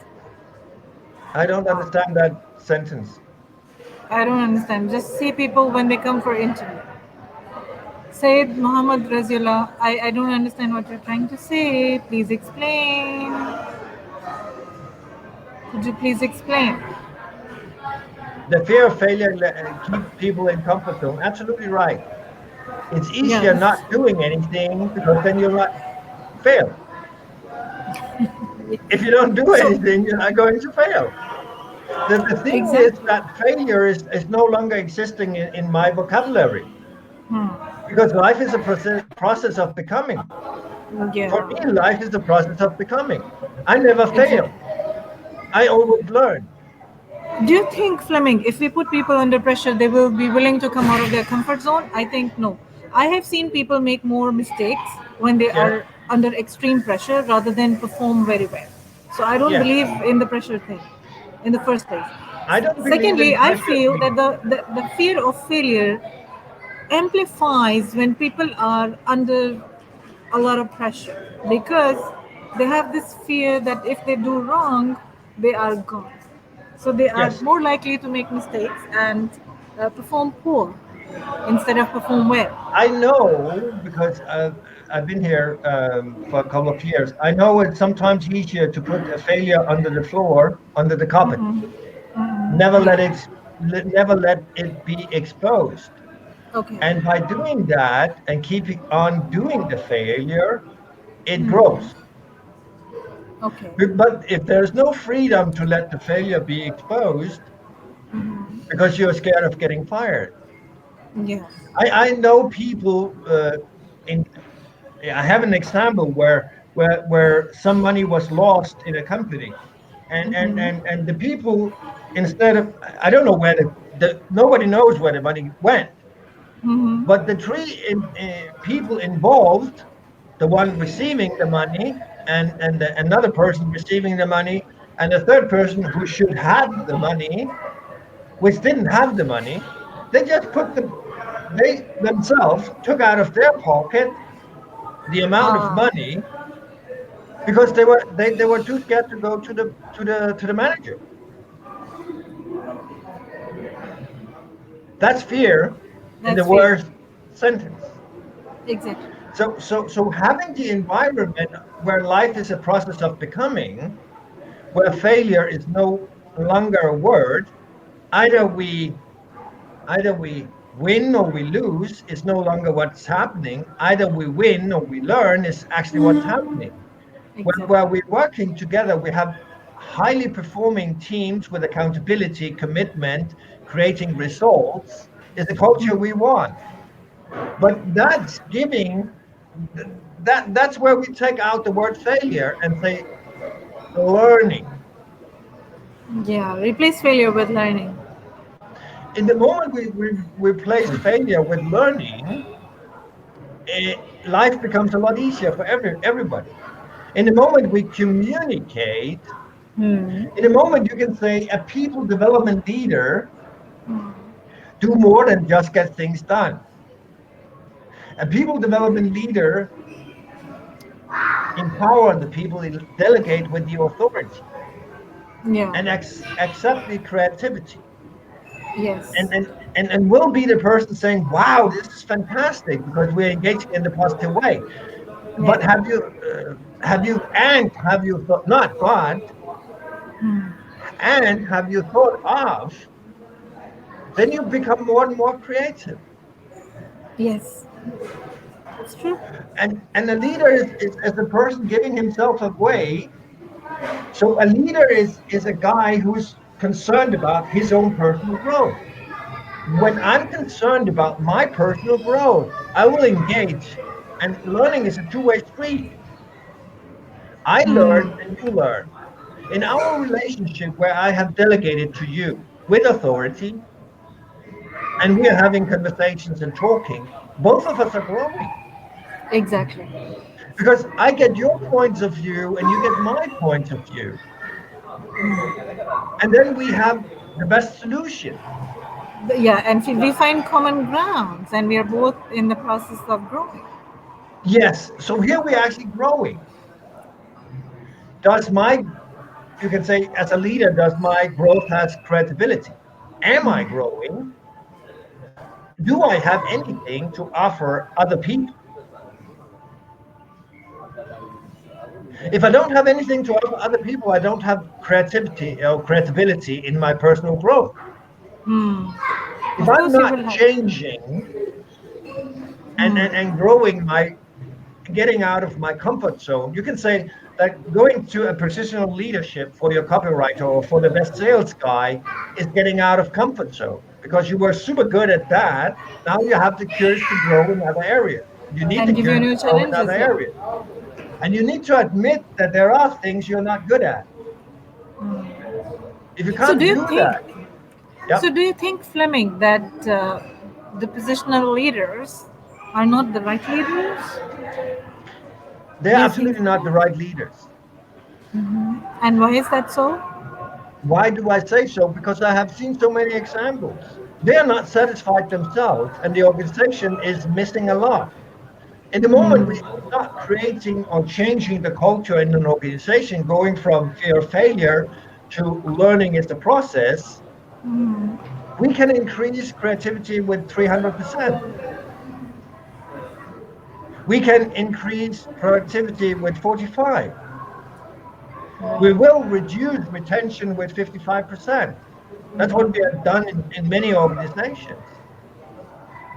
I don't understand that sentence. I don't understand. Just see people when they come for interview. Said Muhammad Razila, I don't understand what you're trying to say. Please explain. Could you please explain? The fear of failure keeps people in comfort zone. Absolutely right. It's Yeah. easier not doing anything because then you'll not fail. If you don't do So, anything, you're not going to fail. The thing is exactly. that failure is no longer existing in my vocabulary Hmm. because life is a process of becoming. For Yeah. me, life is the process of becoming. I never fail. Exactly. I always learn. Do you think, Fleming, if we put people under pressure, they will be willing to come out of their comfort zone? I think no. I have seen people make more mistakes when they Yes, are under extreme pressure rather than perform very well. So I don't yes. believe in the pressure thing in the first place. I don't believe Secondly, in I pressure feel that either. the fear of failure amplifies when people are under a lot of pressure because they have this fear that if they do wrong, they are gone. So they are Yes, more likely to make mistakes and perform poor instead of perform well. I know because I've been here for a couple of years. I know it's sometimes easier to put a failure under the floor, under the carpet. Never let Yeah. it, never let it be exposed. Okay. And by doing that and keeping on doing the failure, it grows. Okay. But if there's no freedom to let the failure be exposed because you're scared of getting fired, Yeah. I know people in I have an example where some money was lost in a company, and the people instead of I don't know where the nobody knows where the money went, Mm-hmm. but the three people involved, the one receiving the money, and another person receiving the money, and the third person who should have the money, which didn't have the money, they just put they themselves took out of their pocket the amount of Ah, money because they were too scared to go to the manager. That's fear in the that's fear. worst sentence. Exactly. So having the environment where life is a process of becoming, where failure is no longer a word, either we either we win or we lose is no longer what's happening. Either we win or we learn is actually what's happening. Where Exactly. we're working together, we have highly performing teams with accountability, commitment, creating results is the culture we want. But that's giving that's where we take out the word failure and say learning. Yeah. Replace failure with learning. In the moment we replace failure with learning, eh, life becomes a lot easier for everybody. In the moment we communicate, Hmm. in the moment you can say a people development leader do more than just get things done. A people development leader empower the people, delegate with the authority, Yeah. and accept the creativity. Yes. And will be the person saying, "Wow, this is fantastic," because we're engaging in the positive way. But Yeah. have you thought not but and have you thought of? Then you become more and more creative. Yes. It's true. And a leader is a person giving himself away. So a leader is a guy who's concerned about his own personal growth. When I'm concerned about my personal growth, I will engage. And learning is a two-way street. I learn and you learn. In our relationship, where I have delegated to you with authority, and we are having conversations and talking, both of us are growing Exactly. because I get your points of view and you get my point of view. And then we have the best solution. Yeah, and we find common grounds, and we are both in the process of growing. Yes. So here we're actually growing. Does my, you can say, as a leader, does my growth has credibility? Am I growing? Do I have anything to offer other people? If I don't have anything to offer other people, I don't have creativity or credibility in my personal growth. Hmm. If Of I'm course, you not will have. changing and growing my getting out of my comfort zone, you can say that going to a positional leadership for your copywriter or for the best sales guy is getting out of comfort zone because you were super good at that. Now you have the courage to grow in other areas. You need the And give you courage new to grow in challenges. other Yeah. areas. And you need to admit that there are things you're not good at. If you So do can't you do think? that, yep, So do you think, Fleming, that the positional leaders are not the right leaders? they're Do you think? absolutely not the right leaders. And why is that so? Why do I say so? Because I have seen so many examples. They are not satisfied themselves, and the organization is missing a lot. In the moment we start creating or changing the culture in an organization, going from fear of failure to learning is the process, we can increase creativity with 300%. We can increase productivity with 45. We will reduce retention with 55%. That's what we have done in many organizations.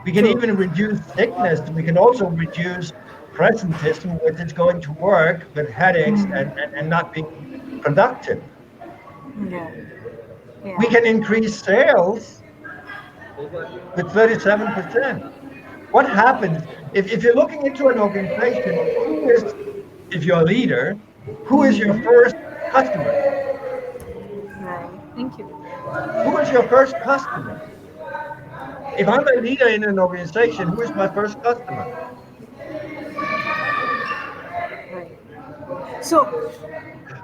We can True. even reduce sickness. We can also reduce presentism, which is going to work with headaches and not being productive. Yeah. We Yeah. can increase sales with 37%. What happens if you're looking into an organization, who is, if you're a leader, who is your first customer? Right. Thank you. Who is your first customer? If I'm a leader in an organization, who is my first customer? Right. So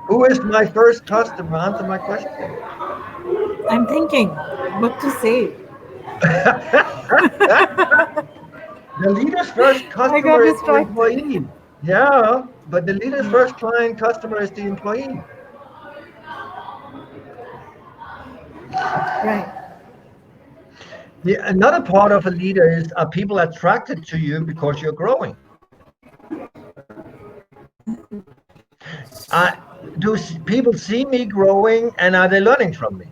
Who is my first customer? Answer my question. I'm thinking what to say. The leader's first I got customer is the distracted. employee. Yeah, but the leader's first client customer is the employee. Right. Another part of a leader is are people attracted to you because you're growing? Uh, people see me growing and are they learning from me?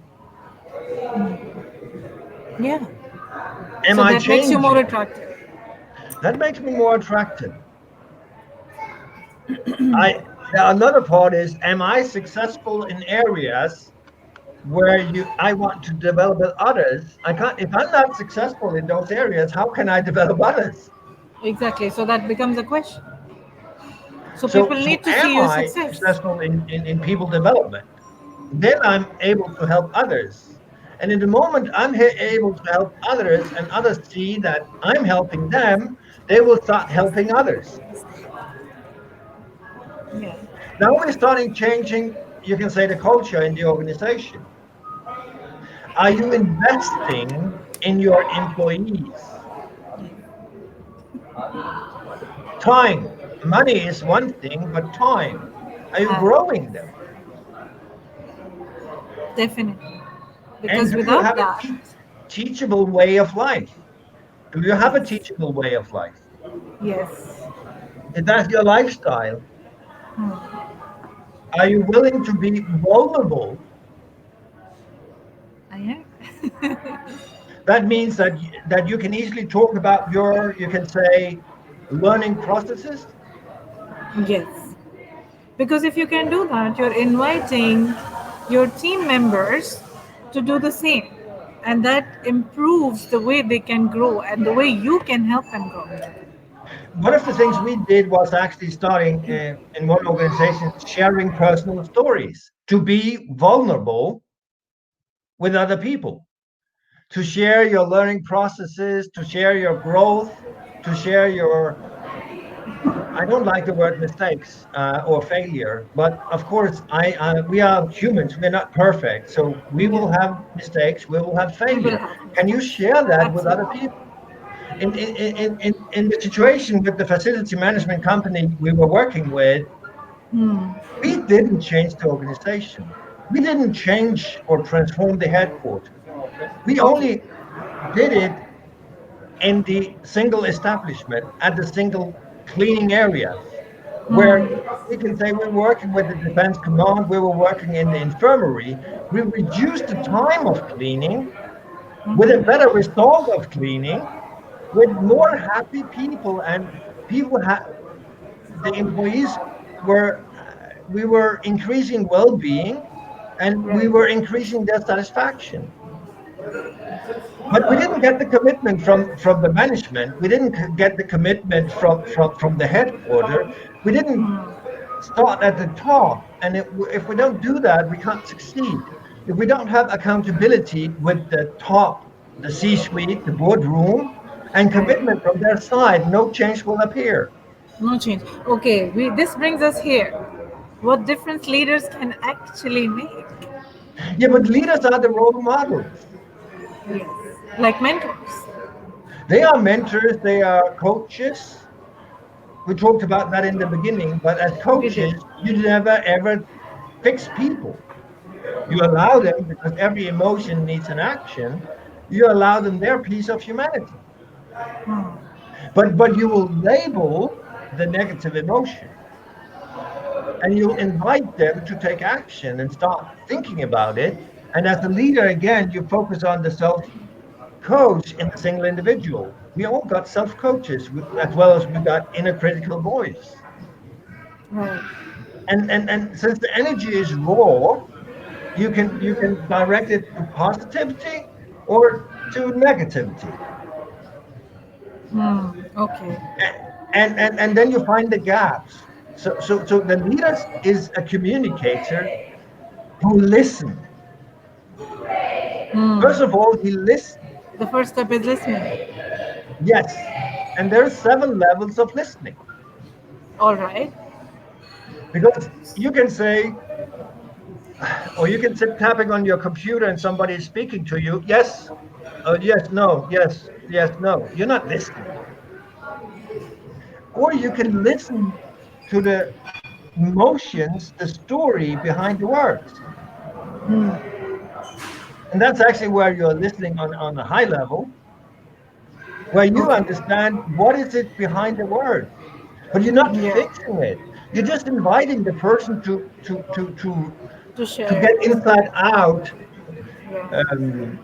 Yeah. Am So I that makes you more changing? attractive. That makes me more attractive. I Another part is am I successful in areas where you I want to develop others? I can't if I'm not successful in those areas, how can I develop others? Exactly. So that becomes a question. So So, people so need to see am your I success. successful in people development? Then I'm able to help others. And in the moment able to help others and others see that I'm helping them, they will start helping others. Yeah. Now we're starting changing, you can say, the culture in the organization. Are you investing in your employees? Time. Money is one thing, but time. Are you Uh, growing them? Definitely. And Because do you without have a that, teachable way of life? Do you have a yes, teachable way of life? yes, Is that your lifestyle? Are you willing to be vulnerable? I am. That means that you can easily talk about your, you can say, learning processes. Yes. Because if you can do that, you're inviting your team members to do the same. And that improves the way they can grow and the way you can help them grow. one of the things we did was actually starting in one organization sharing personal stories to be vulnerable with other people, to share your learning processes, to share your growth, to share your, I don't like the word mistakes or failure, but of course, we are humans. We're not perfect, so we will Yeah, have mistakes. We will have we will failure. have Can you mistakes. share that with other Absolutely. people? In the situation with the facility management company we were working with, Hmm. we didn't change the organization. We didn't change or transform the headquarters. We Okay. only did it in the single establishment at the single cleaning areas where Hmm. we can say we were working with the defense command, we were working in the infirmary. We reduced the time of cleaning with a better result of cleaning, with more happy people, and people had the employees were we were increasing well-being, and we Right. were increasing their satisfaction. But we didn't get the commitment from the management. We didn't get the commitment from the headquarter. We didn't start at the top. And if we don't do that, we can't succeed. If we don't have accountability with the top, the C-suite, the boardroom, and Right. commitment from their side, no change will appear. No change. Okay. This brings us here. What difference leaders can actually make? Yeah, but leaders are the role models. Yes. Like mentors. They are mentors, they are coaches. We talked about that in the beginning, but as We did. coaches, you never ever fix people. You allow them, because every emotion needs an action, you allow them their piece of humanity. But you will label the negative emotion, and you'll invite them to take action and start thinking about it. And as a leader, again, you focus on the self coach in the single individual. We all got self coaches as well as we got inner critical voice. Right. And since the energy is raw, you can direct it to positivity or to negativity. Okay. And then you find the gaps. So the leader is a communicator who listens. First of all, he listens. The first step is listening. Yes. And there are 7 levels of listening. All right. Because you can say, or you can sit tapping on your computer and somebody is speaking to you. Yes, yes, no, yes, yes, no. You're not listening. Or you can listen to the emotions, the story behind the words. And that's actually where you're listening on a high level, where you Okay. understand what is it behind the words. But you're not Yeah. fixing it. You're just inviting the person To to get share. inside out, Yeah. um,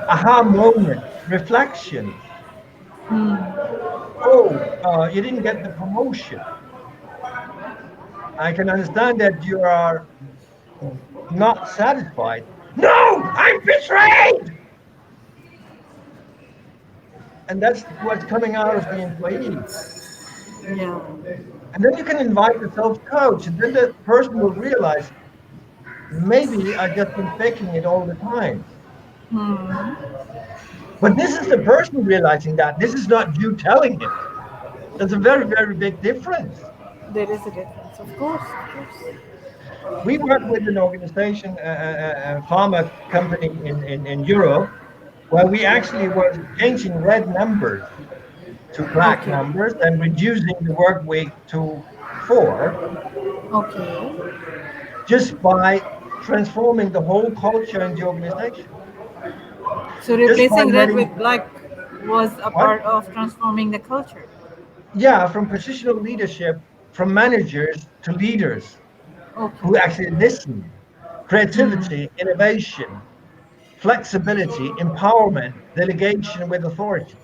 aha moments, reflections. Oh, you didn't get the promotion. I can understand that you are not satisfied. No, I'm betrayed. And that's what's coming out of the employee. Yeah. And then you can invite the self coach, and then the person will realize maybe I just been faking it all the time. But this is the person realizing that. This is not you telling him. There's a very, very big difference. There is a difference, of course. Of course. We work with an organization, a pharma company in Europe, where we actually were changing red numbers to black Okay. numbers and reducing the work week to 4, Okay. just by transforming the whole culture in the organization, So just by replacing red with letting black was a what? part of transforming the culture. Yeah, from positional leadership, from managers to leaders Okay. who actually listen, creativity, innovation, flexibility, empowerment, delegation with authority.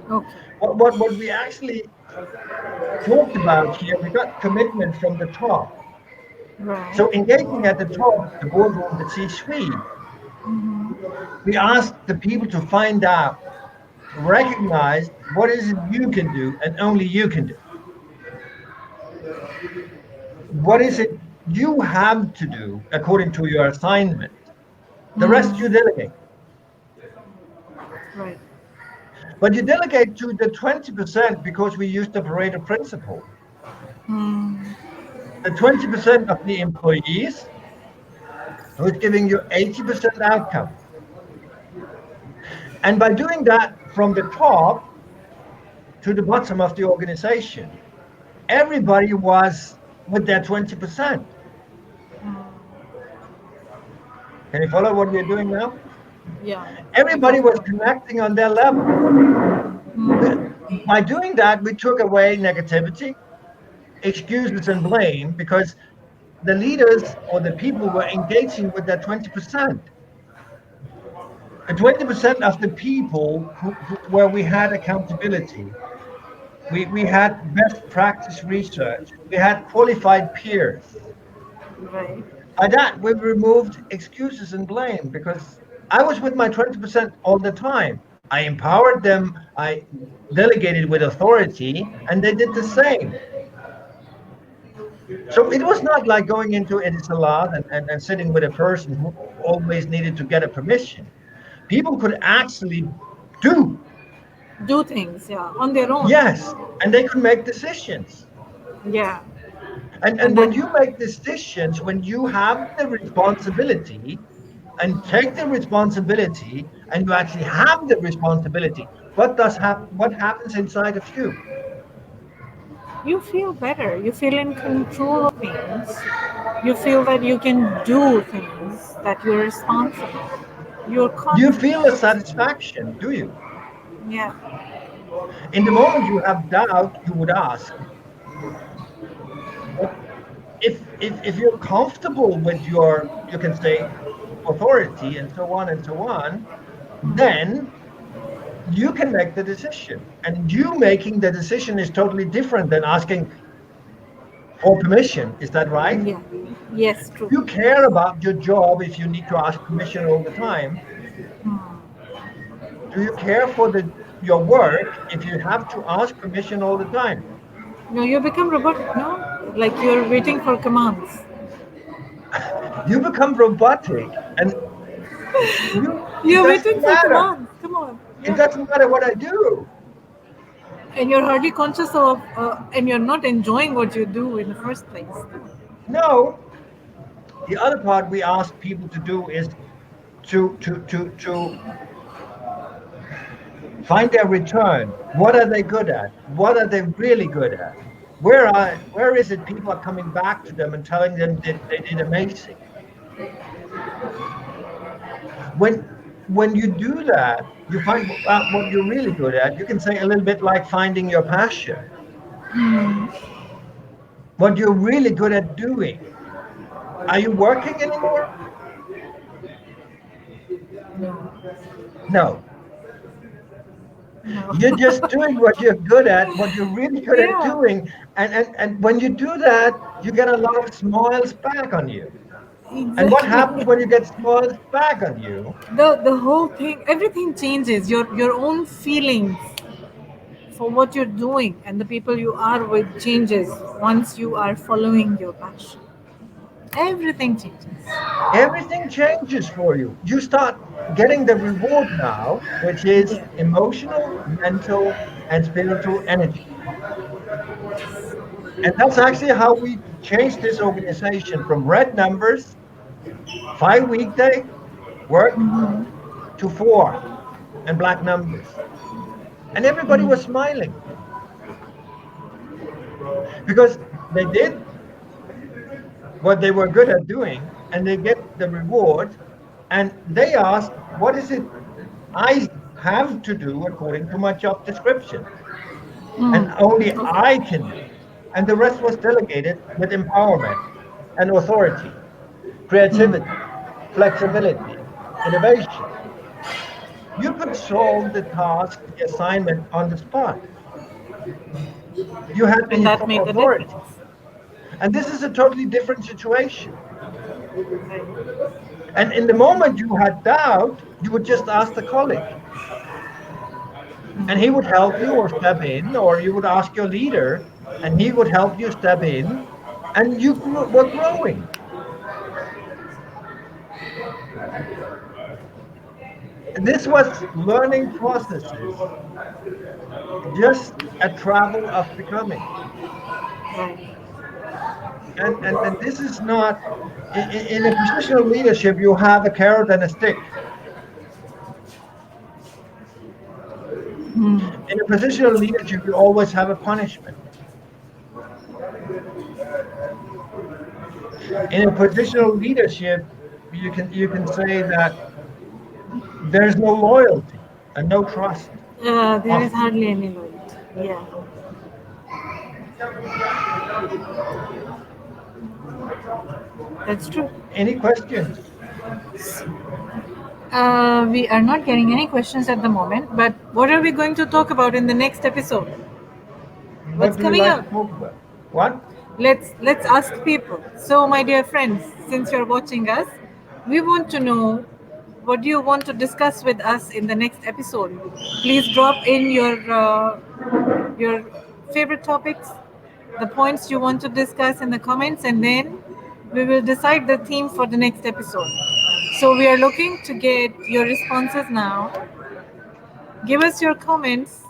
Okay. What we actually talked about here, we got commitment from the top. So Right. engaging at the top, the boardroom, the C-suite, we asked the people to find out recognize what is it you can do and only you can do. What is it you have to do according to your assignment? The rest you delegate. Right. But you delegate to the 20% because we use the Pareto principle. The 20% of the employees who is giving you 80% outcome. And by doing that from the top to the bottom of the organization, everybody was with their 20%. Can you follow what we're doing now? Yeah, I Everybody got your was point. connecting on their level. By doing that, we took away negativity, excuses, and blame because the leaders or the people were engaging with that 20%. The 20% of the people where we had accountability, we had best practice research, we had qualified peers. Right. By that, we removed excuses and blame because I was with my 20% all the time. I empowered them, I delegated with authority, and they did the same. So it was not like going into a salon and sitting with a person who always needed to get a permission. People could actually do, Do things, yeah, on their own. yes, and they could make decisions. Yeah. And And when then you make decisions, when you have the responsibility and take the responsibility, and you actually have the responsibility, what happens inside of you? you feel better. You feel in control of things. You feel that you can do things, that you're responsible. You're You feel a confident. satisfaction, do you? Yeah. In the moment you have doubt, you would ask. But if you're comfortable with your, you can say, authority and so on, then you can make the decision. And you making the decision is totally different than asking for permission. Is that right? Yeah. Yes, true. You care about your job if you need to ask permission all the time. Do you care for your work if you have to ask permission all the time? No, you become robotic, no? Like you're waiting for commands. You become robotic, and it You're doesn't waiting for matter. commands. Come on. It Yeah. doesn't matter what I do. And you're hardly conscious of, and you're not enjoying what you do in the first place. No, the other part we ask people to do is to find their return. What are they good at? What are they really good at? Where is it people are coming back to them and telling them that they did amazing? When you do that, you find what you're really good at. You can say a little bit like finding your passion, what you're really good at doing. Are you working anymore? No. No. No. You're just doing what you're good at, what you're really good at Yeah. doing. And when you do that, you get a lot of smiles back on you. And what Exactly. happens when you get smiles back on you? The whole thing, everything changes. Your own feelings for what you're doing and the people you are with changes once you are following your passion. Everything changes. Everything changes for you. You start getting the reward now, which is Yeah. emotional, mental, and spiritual energy. And that's actually how we changed this organization from red numbers, 5 weekday work, to 4 and black numbers. And everybody was smiling because they did what they were good at doing and they get the reward. And they asked, what is it I have to do according to my job description? And only Okay. I can do. And the rest was delegated with empowerment and authority, creativity, flexibility, innovation. You could solve the task, the assignment on the spot. You had And the that made the difference. authority. And this is a totally different situation. Right. And in the moment you had doubt, you would just ask the colleague. and he would help you or step in, or you would ask your leader and he would help you step in, and were growing. This was learning processes, just a travel of becoming. Right. And this is not in a positional leadership. You have a carrot and a stick. In a positional leadership, you always have a punishment. In a positional leadership, you can say that there's no loyalty and no trust. There is Often. hardly any loyalty. Yeah, that's true. Any questions? We are not getting any questions at the moment, but what are we going to talk about in the next episode? What What's do you coming like to up? talk about? What? Let's ask people. So, my dear friends, since you're watching us, we want to know what do you want to discuss with us in the next episode. Please drop in your favorite topics, the points you want to discuss in the comments, and then we will decide the theme for the next episode. So we are looking to get your responses now. Give us your comments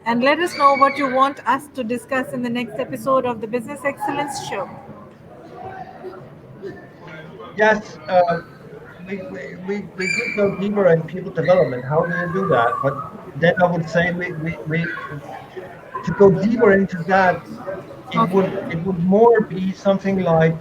and let us know what you want us to discuss in the next episode of the Business Excellence Show. Yes, we could go deeper in people development. How do you do that? But then I would say we to go deeper into that, Okay. it would more be something like,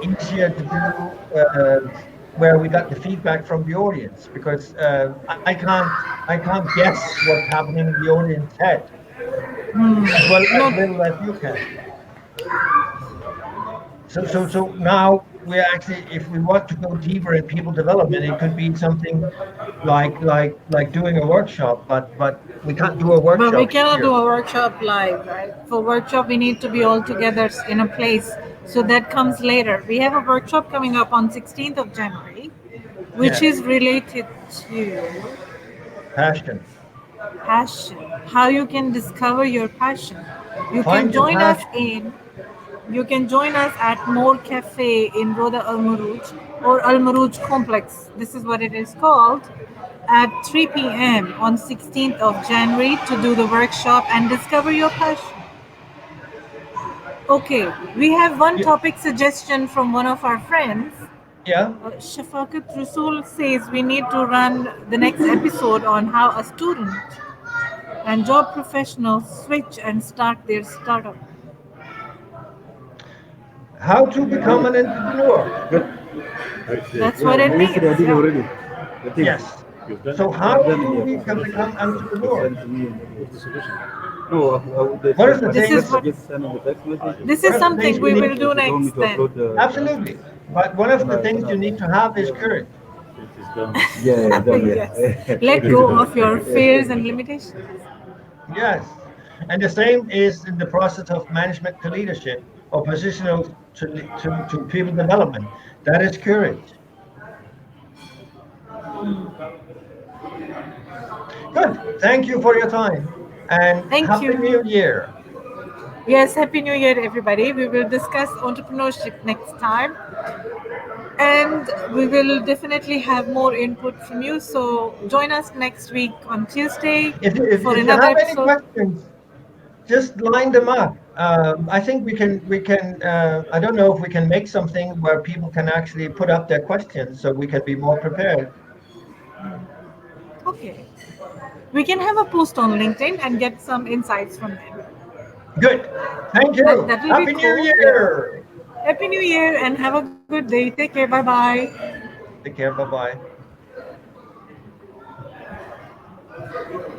easier to do, where we got the feedback from the audience, because I can't guess what's happening in the audience head as well as No, little as you can. So now we're actually, if we want to go deeper in people development, it could be something like doing a workshop, but we can't do a but we workshop cannot do here. a workshop live, right? For workshop, we need to be all together in a place. So that comes later. We have a workshop coming up on 16th of January, which Yes, is related to passion. passion. How you can discover your passion. You can Find your join us passion. in. You can join us at More Cafe in Roda Al Marouj or Al Marouj Complex. This is what it is called at 3 p.m. on 16th of January to do the workshop and discover your passion. Okay, we have one Yeah, topic suggestion from one of our friends. yeah. Shafakat Rasul says we need to run the next episode on how a student and job professionals switch and start their startup. How to become an entrepreneur. Good. That's Yeah, what it yesterday I means. did Yeah. already. The things Yes. you've done So it. how I've done it. do Yeah, we for can solution. become You entrepreneurs? sent to me. What's the solution? No, What are the This is things? just send me the text message. this What is are the things something we we need? will do She told me next to then. upload the answer. Absolutely. But one of Then the I things then you I need to have is courage. it is done. Yeah, yeah, done. Yes. Yeah. Let go of your fears and limitations. Yes. And the same is in the process of management to leadership, or positional to people development. That is courage. Good. Thank you for your time and Thank Happy New you. Year. Yes, Happy New Year, everybody. We will discuss entrepreneurship next time. And we will definitely have more input from you. So join us next week on Tuesday for If you another have any episode. questions, just line them up. I think we can. I don't know if we can make something where people can actually put up their questions so we can be more prepared. Okay. We can have a post on LinkedIn and get some insights from them. Good. Thank you. That will be Happy New cool. Yeah. Year. Happy New Year and have a good day. Take care. Bye bye. Take care. Bye bye.